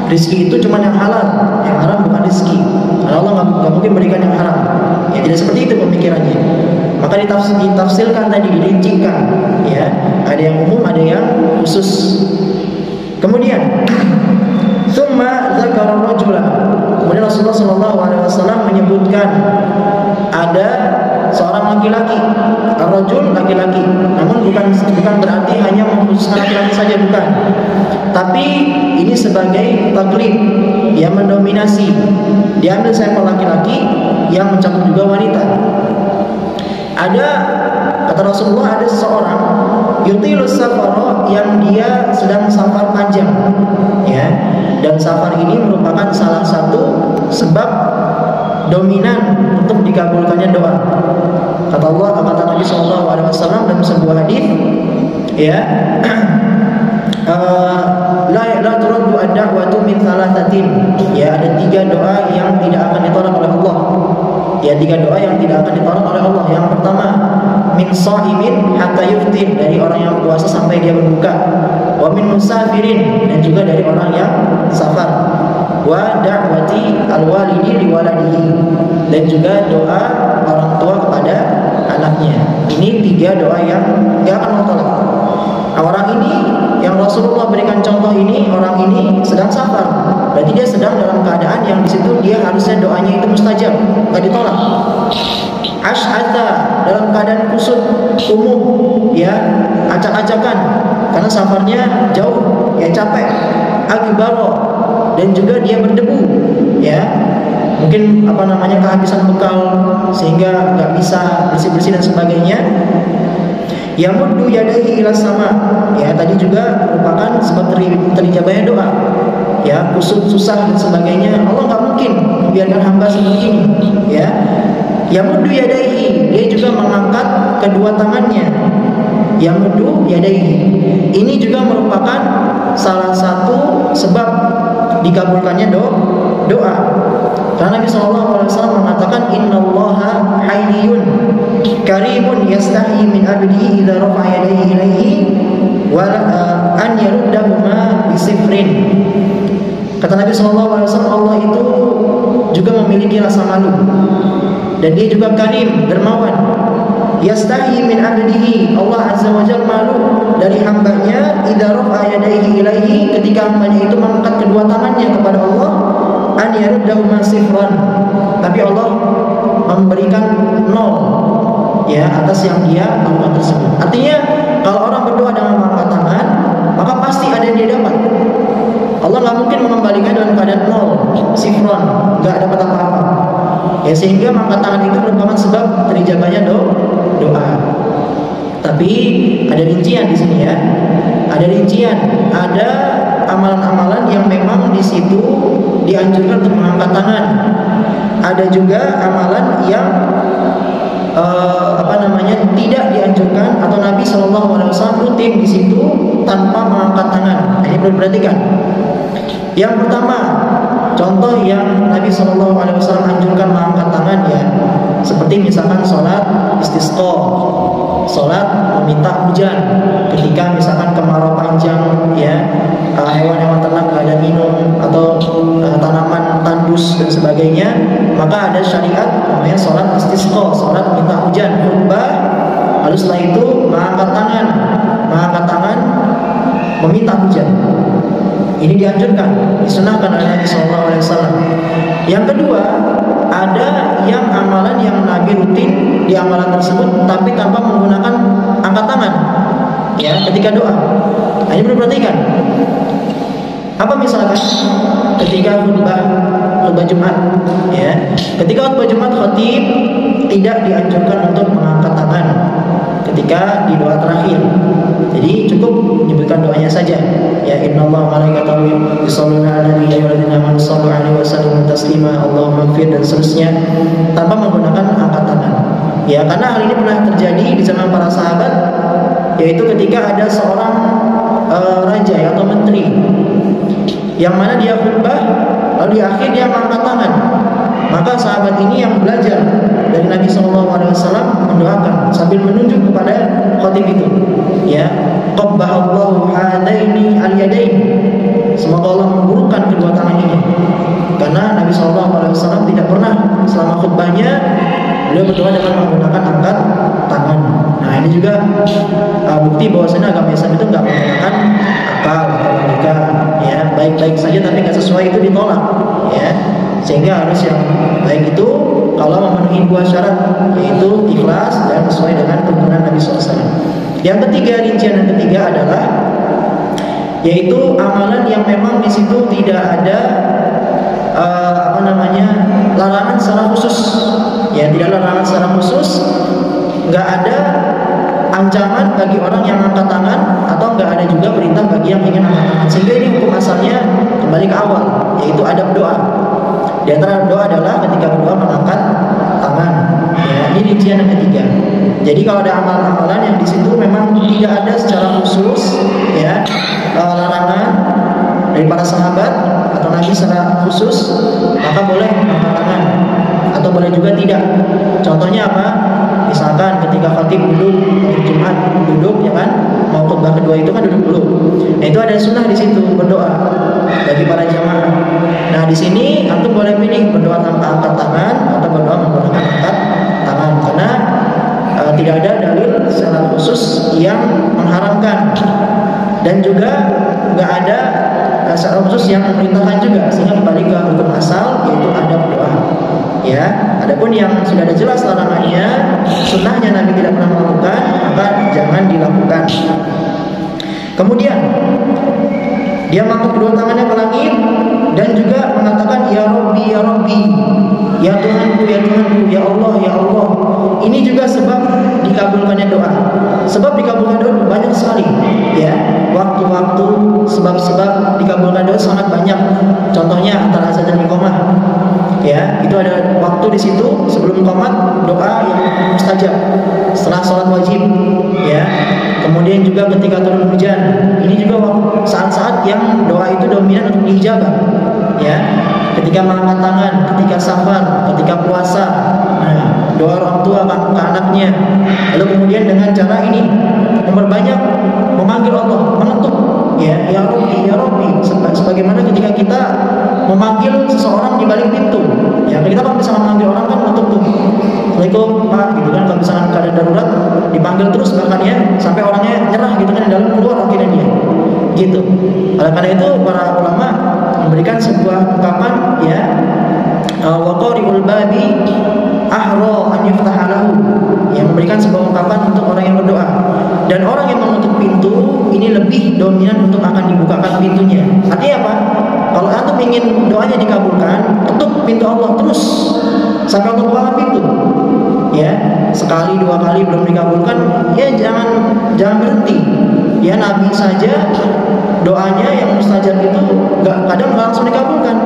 rezeki itu cuma yang halal, yang haram bukan rezeki. Karena Allah nggak mungkin berikan yang haram. Ya, tidak seperti itu pemikirannya. Maka ditafsirkan tadi, dirincikan, ya. Ada yang umum, ada yang khusus. Kemudian tsumma dzakara rajula. Kemudian Rasulullah SAW menyebutkan ada seorang laki-laki, ar-rajul, laki-laki. Namun bukan berarti hanya mengkhususkan laki-laki saja, bukan. Tapi ini sebagai taklid, yang mendominasi. Diambil sampel laki-laki yang mencakup juga wanita. Ada kata Rasulullah, ada seseorang yutilus safara, yang dia sedang safar panjang, ya. Dan safar ini merupakan salah satu sebab dominan untuk dikabulkannya doa. Kata Nabi SAW dalam sebuah hadis, ya, la turaddu ad-da'watu min thalathatin, ya, ada 3 doa yang tidak akan ditolak oleh Allah. Ya, 3 doa yang tidak akan ditolak oleh Allah. Yang pertama, min sha'imin hatta yuftir, dari orang yang puasa sampai dia berbuka. Wa min musafirin, dan juga dari orang yang safar. Wa da'wati al-walidi liwaladihi, dan juga doa orang tua kepada anaknya. Ini 3 doa yang tidak akan ditolak. Nah, orang ini yang Rasulullah berikan contoh ini, orang ini sedang safar. Berarti dia sedang dalam keadaan yang di situ dia harusnya doanya itu mustajab, enggak ditolak. Ash'atha, dalam keadaan kusut, kumuh, ya, acak-acakan karena safarnya jauh, ya, capek. Akbaro, dan juga dia berdebu, ya. Mungkin kehabisan bekal sehingga nggak bisa bersih-bersih dan sebagainya. Yamuddu yadaihi ila sama, ya, tadi juga merupakan sebab terijabahnya doa. Ya, kusut, susah dan sebagainya, Allah nggak mungkin membiarkan hamba seperti ini, ya. Yamuddu yadaihi, dia juga mengangkat kedua tangannya. Yamuddu yadaihi, ini juga merupakan salah satu sebab dikabulkannya doa. Karena Nabi SAW mengatakan, Innallaha hayyun karimun yastahi min abdihi idza rafa'a yadayhi ilaihi wa an yaruddahuma bisifrin. Kata Nabi SAW, Allah itu juga memiliki rasa malu, dan dia juga karim, dermawan. Yastahi min abdihi, Allah Azza wa Jalla malu dari hambanya, idza rafa'a yadayhi ilaihi, ketika hambanya itu mengangkat kedua tangannya kepada Allah, an yaruddahuma sifran, tapi Allah memberikan 0, ya, atas yang dia lakukan tersebut. Artinya kalau orang berdoa dengan mengangkat tangan, maka pasti ada yang dia dapat. Allah nggak mungkin mengembalikan dalam keadaan 0, sifron, nggak dapat apa-apa. Ya, sehingga mengangkat tangan itu merupakan sebab terijabahnya doa. Tapi ada rincian di sini, ya. Ada rincian, ada amalan-amalan yang memang di situ dianjurkan untuk mengangkat tangan. Ada juga amalan yang tidak dianjurkan, atau Nabi SAW rutin di situ tanpa mengangkat tangan. Nah, ini perlu diperhatikan. Yang pertama, contoh yang Nabi SAW anjurkan mengangkat tangan, ya, seperti misalkan sholat istisqa, sholat meminta hujan ketika misalkan kemarau panjang, ya, hewan-hewan ternak nggak ada minum, atau tanaman tandus dan sebagainya, maka ada syariat namanya sholat istisqa, sholat minta hujan, khutbah, lalu setelah itu mengangkat tangan meminta hujan. Ini dianjurkan, disunahkan oleh Nabi SAW. Yang kedua, ada yang amalan yang Nabi rutin di amalan tersebut, tapi tanpa menggunakan angkat tangan, ya, ketika doa. Nah, ini perlu perhatikan. Apa misalkan ketika khutbah Jumat, ya, ketika khutbah Jumat khatib tidak dianjurkan untuk mengangkat tangan ketika di doa terakhir. Jadi cukup menyebutkan doanya saja, ya, innallaha wa malaikatahu yusholluna 'alan nabiyyi walladzina amanu shallu 'alaihi wa sallimu taslima Allahumma ighfir, dan seterusnya, tanpa menggunakan angkat tangan. Ya, karena hal ini pernah terjadi di zaman para sahabat, yaitu ketika ada seorang raja atau menteri yang mana dia khutbah, lalu di akhir dia mengangkat tangan. Maka sahabat ini yang belajar dari Nabi SAW mendoakan sambil menunjuk kepada khatib itu, ya, qabbahallahu hadaini al-yadain, semoga Allah memburukkan kedua tangan ini. Karena Nabi SAW tidak pernah selama khutbahnya beliau berdoa dengan menggunakan angkat tangan. Nah, ini juga bukti bahwasanya agama Islam itu nggak menggunakan akal atau logika, ya, baik-baik saja tapi nggak sesuai itu ditolak, ya. Sehingga harus yang baik itu kalau memenuhi 2 syarat, yaitu ikhlas dan sesuai dengan tuntunan Nabi SAW. Yang ketiga, rincian yang ketiga adalah yaitu amalan yang memang di situ tidak ada larangan secara khusus, ya, tidak larangan secara khusus, nggak ada ancaman bagi orang yang angkat tangan, atau nggak ada juga perintah bagi yang ingin angkat tangan. Sehingga ini hukum asalnya kembali ke awal, yaitu adab doa. Di antara doa adalah ketika berdoa mengangkat tangan. Ya, ini rincian yang ketiga. Jadi kalau ada amalan-amalan yang di situ memang tidak ada secara khusus, ya, larangan dari para sahabat atau Nabi secara khusus, maka boleh angkat tangan, atau boleh juga tidak. Contohnya apa? Misalkan ketika khatib duduk di Jumat, duduk, ya kan, mau khutbah kedua itu kan duduk dulu. Nah, itu ada sunnah di situ berdoa bagi para jamaah. Nah, di sini antum boleh pilih berdoa tanpa angkat tangan atau berdoa menggunakan angkat tangan, karena tidak ada dalil secara khusus yang mengharamkan, dan juga nggak ada secara khusus yang memerintahkan juga, sehingga kembali ke hukum asal, yaitu adab doa. Ya, adapun yang sudah ada jelas larangannya, sunnahnya Nabi tidak pernah melakukan, maka jangan dilakukan. Kemudian dia mengangkat kedua tangannya ke langit dan juga mengatakan ya Rabbi, ya Rabbi, ya Tuhanku, ya Tuhanku, ya Allah, ya Allah. Ini juga sebab dikabulkannya doa. Sebab dikabulkan doa banyak sekali, ya. Waktu-waktu, sebab-sebab dikabulkan doa sangat banyak. Contohnya antara azan dan iqamah. Ya, itu ada waktu di situ sebelum qomat doa yang mustajab, setelah sholat wajib, ya. Kemudian juga ketika turun hujan, ini juga saat-saat yang doa itu dominan untuk diijabah, ya. Ketika mengangkat tangan, ketika safar, ketika puasa, nah, doa orang tua ke anaknya. Lalu kemudian dengan cara ini memperbanyak memanggil Allah, mengetuk, ya Rabbi, ya Rabbi. Sebagaimana ketika kita memanggil seseorang di balik pintu, ya kita kalau misalnya memanggil orang kan mengetuk tuh, Assalamualaikum Pak, gitu kan. Kalau misalnya keadaan darurat dipanggil terus bahkan, ya, sampai orangnya nyerah gitu kan, di dalam keluar akhirnya dia, gitu. Oleh karena itu para ulama memberikan sebuah ungkapan, ya, wa qari'ul babi ahra an yuftaha lahu, yang memberikan sebuah ungkapan untuk orang yang berdoa. Dan orang yang mengetuk pintu ini lebih dominan untuk akan dibukakan pintunya. Artinya apa? Kalau antum ingin doanya dikabulkan, ketuk pintu Allah terus sampai Allah bukakan pintu. Ya, sekali dua kali belum dikabulkan, ya jangan berhenti. Ya, Nabi saja doanya yang mustajab itu kadang langsung dikabulkan.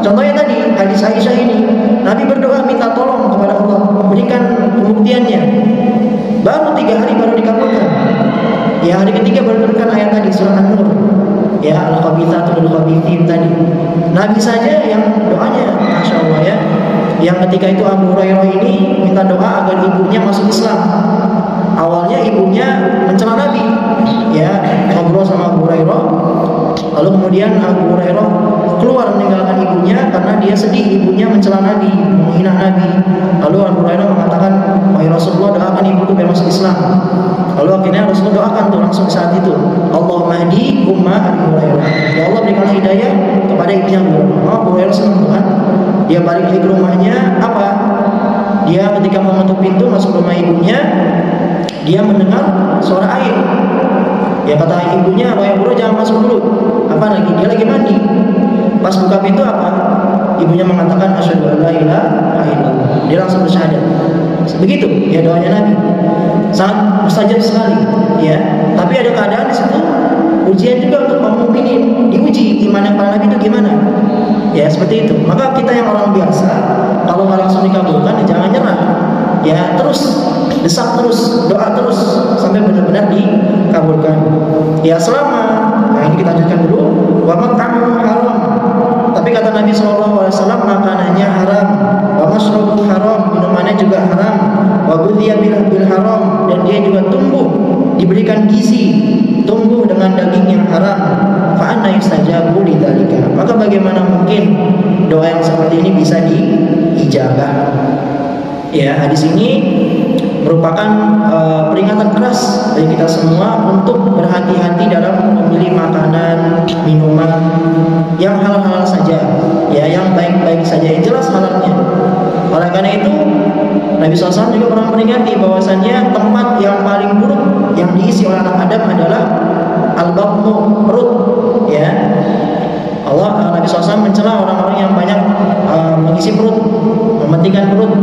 Contohnya tadi hadis Aisyah ini, Nabi berdoa minta tolong kepada Allah, berikan pembuktiannya. Baru 3 hari baru dikabulkan. Ya, hari ketiga baru diberikan ayat tadi surah An-Nur. Ya, al-khabithatu lil-khabithin tadi. Nabi saja yang doanya, masya Allah, ya. Yang ketika itu Abu Hurairah ini minta doa agar ibunya masuk Islam. Awalnya ibunya mencela Nabi, ya, ngobrol sama Abu Hurairah. Lalu kemudian Abu Hurairah keluar meninggalkan ibunya karena dia sedih ibunya mencela Nabi, menghina Nabi. Lalu Abu Hurairah mengatakan, wahai Rasulullah, doakan ibuku biar masuk Islam. Lalu akhirnya Rasulullah doakan tuh langsung saat itu, Allahumma hdi umma Abu Hurairah. Ya Allah, berikanlah hidayah kepada ibunya Abu Hurairah. Abu Hurairah senang Tuhan. Dia balik lagi ke rumahnya, apa? Dia ketika mau menutup pintu masuk rumah ibunya, dia mendengar suara air. Ya, kata ibunya, wahai Abu Hurairah, jangan masuk dulu. Apa lagi? Dia lagi mandi. Pas buka pintu apa? Ibunya mengatakan asyhadu an la ilaha illallah. Dia langsung bersyahadat. Begitu ya doanya Nabi. Sangat mustajab sekali, ya. Tapi ada keadaan di situ ujian juga untuk kaum mukminin, diuji iman para nabi itu gimana. Ya, seperti itu. Maka kita yang orang biasa kalau nggak langsung dikabulkan, ya jangan nyerah. Ya, terus desak terus, doa terus sampai benar-benar dikabulkan. Ya, selama, nah ini kita lanjutkan dulu. Wa mat'amuhu haram. Tapi kata Nabi SAW, makanannya haram. Wa mashrabuhu haram, minumannya juga haram. Wa ghudhiya bil haram, dan dia juga tumbuh, diberikan gizi, tumbuh dengan daging yang haram. Fa anna yustajabu lidzalika. Maka bagaimana mungkin doa yang seperti ini bisa diijabah? Ya, hadis ini merupakan peringatan keras bagi kita semua untuk berhati-hati dalam memilih makanan, minuman yang halal-halal saja, ya, yang baik-baik saja, yang jelas halalnya. Oleh karena itu, Nabi SAW juga pernah peringati bahwasannya tempat yang paling buruk yang diisi oleh anak Adam adalah al-batnu, perut, ya. Nabi SAW mencela orang-orang yang banyak mengisi perut, mementingkan perut,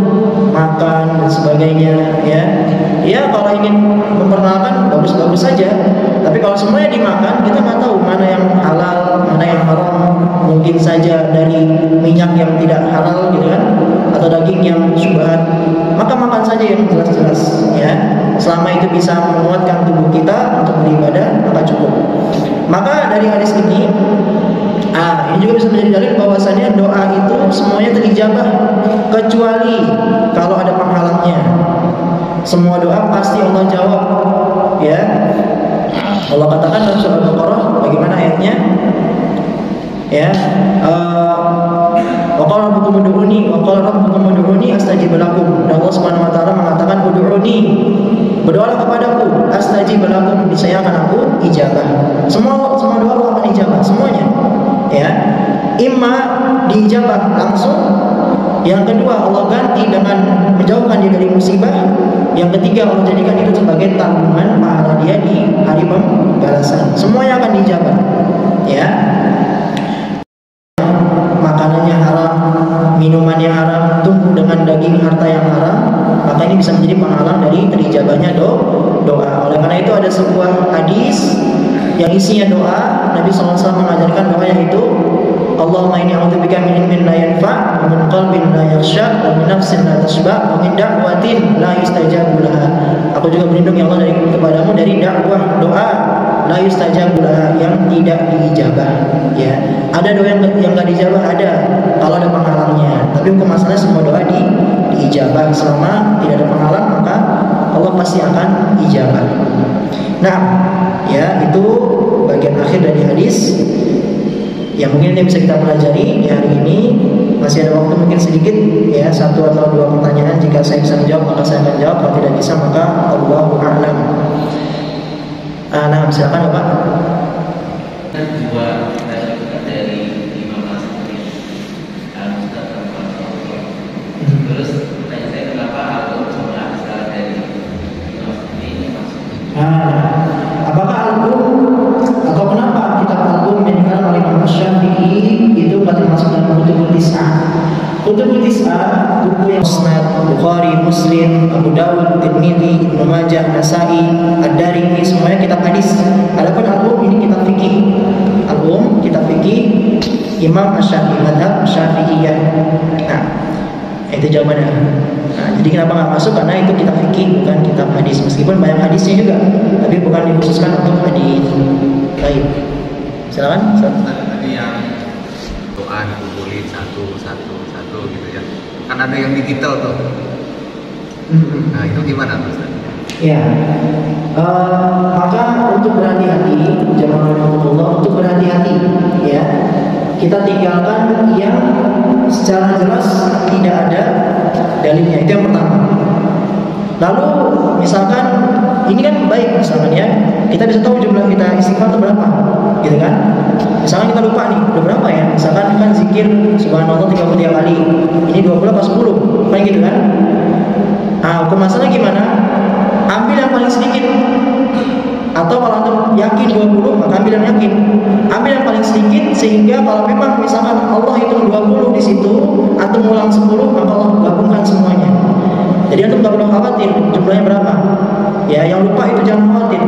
makan dan sebagainya, ya. Dia kalau ingin memperkenalkan bagus saja. Tapi kalau semuanya dimakan, kita nggak tahu mana yang halal, mana yang haram. Mungkin saja dari minyak yang tidak halal gitu kan, atau daging yang syubhat. Maka makan saja yang jelas-jelas ya. Selama itu bisa menguatkan tubuh kita untuk beribadah, maka cukup. Maka dari hadis ini juga bisa menjadi dalil bahwasannya doa itu semuanya terijabah kecuali kalau ada penghalangnya. Semua doa pasti Allah jawab ya. Allah katakan dalam surah Al-Baqarah, bagaimana ayatnya? Ya, wa qala rabbukum ud'uni astajib lakum. Dan Allah Subhanahu wa taala mengatakan ud'uni, berdoalah kepadaku, astajib lakum, niscaya akan aku ijabah. Semua doa Allah akan ijabah semuanya. Ya, imma diijabah langsung, yang kedua Allah ganti dengan menjauhkan dia dari musibah, yang ketiga Allah jadikan itu sebagai tanggungan pahala dia di hari pembalasan. Semuanya akan diijabah. Ya, makanannya haram, minumannya haram, tumbuh dengan daging harta yang haram, maka ini bisa menjadi penghalang dari terijabahnya doa. Oleh karena itu ada sebuah hadis yang isinya doa. Nabi SAW mengajarkan doa yang itu, Allahumma inni a'udzubika min ilmin la yanfa', wa min qalbin la yakhsha, wa min nafsin la tashba', wa min da'watin la yustajabu laha. Aku juga berlindung ya Allah kepadamu dari dakwah doa la yustajabu laha, yang tidak diijabah. Ya, ada doa yang enggak diijabah, ada kalau ada penghalangnya. Tapi hukum masalah semua doa diijabah. Selama tidak ada penghalang, maka Allah pasti akan ijabah. Nah, ya itu bagian akhir dari hadis yang mungkin ini bisa kita pelajari di hari ini. Masih ada waktu mungkin sedikit ya, 1 atau 2 pertanyaan. Jika saya bisa menjawab maka saya akan jawab, kalau tidak bisa maka Allahu a'lam. Nah, silakan Bapak. Dua dari Imam Nasri terus tanya saya kenapa album cuma asal dari Imam Nasri. Apakah album atau kenapa kitab album yang dikarang oleh Imam Syafi'i itu termasuk dalam kutubul tis'ah? Kutubul tis'ah buku yang Musnad, Bukhari, Muslim, Abu Dawud, Tirmidzi, Ibnu Majah, Nasa'i, Ad-Darimi, semuanya kitab hadis. Adapun album ini kitab fikih. Album kitab fikih Imam Syafi'i, mazhab Syafi'iyah. Nah, itu jawabannya. Nah, jadi kenapa nggak masuk? Karena itu kitab fikih, bukan kitab hadis. Meskipun banyak hadisnya juga, tapi bukan dikhususkan untuk hadis. Baik, silakan. Tadi yang doa dikumpulin satu gitu ya. Kan ada yang digital tuh. Nah itu gimana Ustaz? Ya, maka untuk berhati-hati, jamaah rahmatullah, untuk berhati-hati, ya, kita tinggalkan yang secara jelas tidak ada dalilnya. Itu yang pertama. Lalu misalkan ini kan baik, misalkan ya, kita bisa tahu jumlah kita istighfar itu berapa, gitu kan? Misalkan kita lupa nih, udah berapa ya? Misalkan kan zikir subhanallah 33 kali, ini 20 apa 10, kayak gitu kan? Nah, hukum masalah gimana? Ambil yang paling sedikit. Atau kalau antum yakin 20, maka ambil yang yakin. Ambil yang paling sedikit, sehingga kalau memang misalkan Allah hitung 20 di situ, antum ulang 10, maka Allah gabungkan semuanya. Jadi antum tak perlu khawatir jumlahnya berapa. Ya, yang lupa itu jangan khawatir.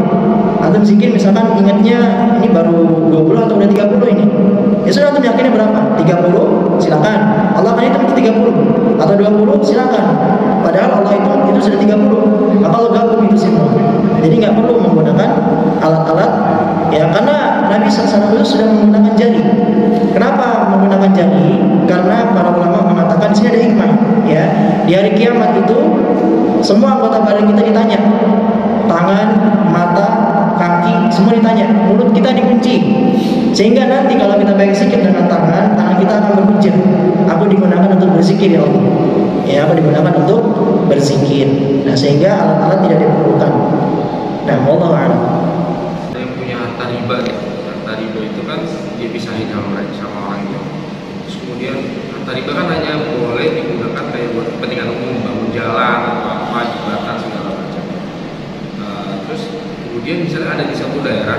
Antum zikir misalkan ingatnya ini baru 20 atau udah 30 ini. Ya sudah, antum yakinnya berapa? 30, silakan. Allah akan hitung itu 30 atau 20, silakan. Padahal Allah itu sudah 30. Maka Allah gabung itu semua. Jadi nggak perlu menggunakan alat-alat, ya, karena Nabi SAW sudah menggunakan jari. Kenapa menggunakan jari? Karena para ulama mengatakan di sini ada hikmah, ya. Di hari kiamat itu semua anggota badan kita ditanya, tangan, mata, kaki, semua ditanya. Mulut kita dikunci, sehingga nanti kalau kita baik zikir dengan tangan kita akan berhujjah. Aku digunakan untuk berzikir ya Allah. Ya, aku digunakan untuk berzikir. Nah, sehingga alat-alat tidak diperlukan. Nah, wallahu a'lam. Yang punya harta riba itu kan dia pisahin sama orang itu. Terus kemudian harta riba kan hanya boleh digunakan kayak buat kepentingan umum, bangun jalan atau apa, jembatan segala macam. Terus kemudian misalnya ada di satu daerah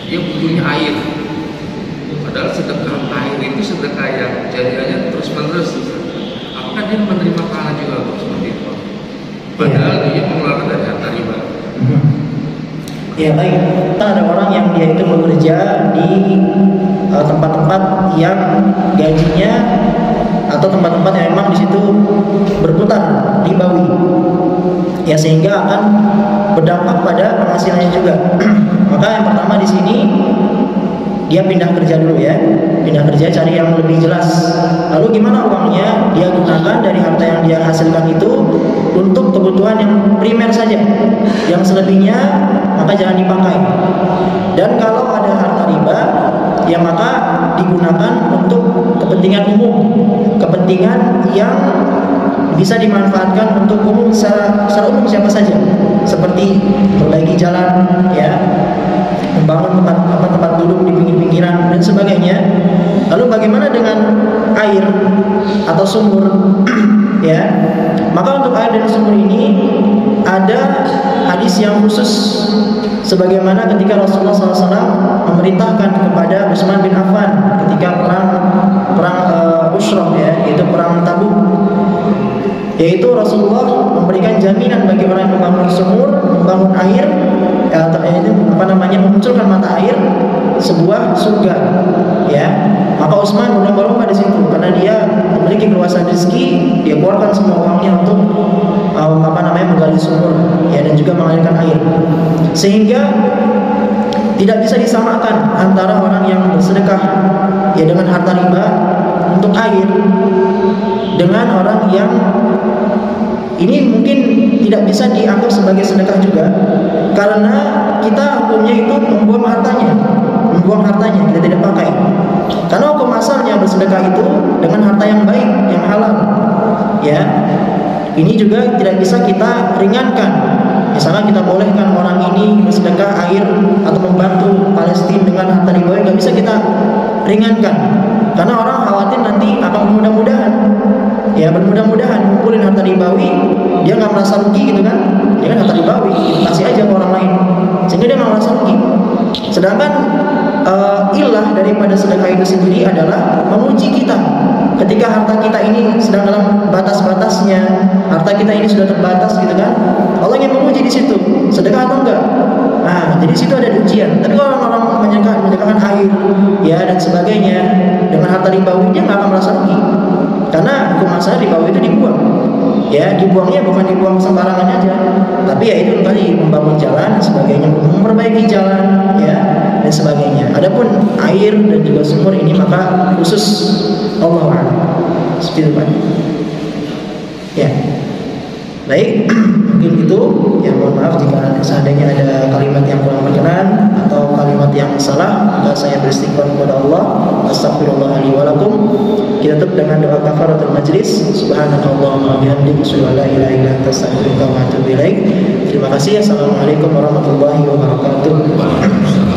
dia butuhnya air, padahal sedekah air itu sedekah yang jariahnya terus menerus. Apakah dia menerima pahala juga seperti itu? Padahal dia mengeluarkan dari harta riba. Ya baik, ada orang yang dia itu bekerja di tempat-tempat yang gajinya atau tempat-tempat yang memang di situ berputar ribawi, ya sehingga akan berdampak pada penghasilannya juga. Maka yang pertama di sini dia pindah kerja dulu ya, pindah kerja cari yang lebih jelas. Lalu gimana uangnya dia gunakan dari harta yang dia hasilkan itu untuk kebutuhan yang primer saja, yang selebihnya maka jangan dipakai. Dan kalau ada harta riba, ya maka digunakan untuk kepentingan umum, kepentingan yang bisa dimanfaatkan untuk umum secara umum siapa saja, seperti perbaiki jalan, ya, membangun tempat duduk di pinggir-pinggiran dan sebagainya. Lalu bagaimana dengan air atau sumur? Ya, maka untuk air dan sumur ini ada hadis yang khusus, sebagaimana ketika Rasulullah SAW memerintahkan kepada Utsman bin Affan ketika perang Ushrah, ya, yaitu perang Tabuk, yaitu Rasulullah memberikan jaminan bagi orang yang membangun sumur, membangun air, memunculkan mata air, sebuah surga, ya. Maka Utsman berlomba-lomba di situ karena dia memiliki keluasan rezeki, dia keluarkan semua uangnya untuk menggali sumur, ya, dan juga mengalirkan air, sehingga tidak bisa disamakan antara orang yang bersedekah, ya, dengan harta riba untuk air dengan orang yang ini mungkin tidak bisa dianggap sebagai sedekah juga, karena kita hukumnya itu membuang hartanya, kita tidak pakai. Karena hukum asalnya bersedekah itu dengan harta yang baik, yang halal, ya. Ini juga tidak bisa kita ringankan. Misalnya kita bolehkan orang ini bersedekah air atau membantu Palestina dengan harta ribawi, nggak bisa kita ringankan, karena orang khawatir nanti akan bermudah-mudahan, ya, bermudah-mudahan ngumpulin harta ribawi, dia nggak merasa rugi gitu kan, dia kan harta ribawi, kasih aja ke orang lain, sehingga dia nggak merasa rugi. Sedangkan ilah daripada sedekah itu sendiri adalah menguji kita. Ketika harta kita ini sedang dalam batas-batasnya, harta kita ini sudah terbatas gitu kan, Allah ingin menguji di situ, sedekah atau enggak. Nah, jadi di situ ada ujian. Tapi kalau orang menyedekahkan air, ya, dan sebagainya dengan harta ribawi, dia nggak akan merasa rugi, karena hukum asalnya ribawi itu dibuang. Ya, dibuangnya bukan dibuang sembarangan aja, tapi ya itu tadi, membangun jalan dan sebagainya, memperbaiki jalan, ya, dan sebagainya. Adapun air dan juga sumur ini maka khusus Allah a'lam. Seperti itu, Pak. Ya. Baik, mungkin itu. Ya, mohon maaf jika seandainya ada kalimat yang kurang berkenan atau kalimat yang salah, maka saya beristighfar kepada Allah. Astagfirullah li wa lakum. Kita tutup dengan doa kafaratul majlis. Subhanakallahumma wa bihamdika asyhadu an la ilaha illa anta astaghfiruka wa atubu ilaik. Terima kasih. Assalamualaikum warahmatullahi wabarakatuh.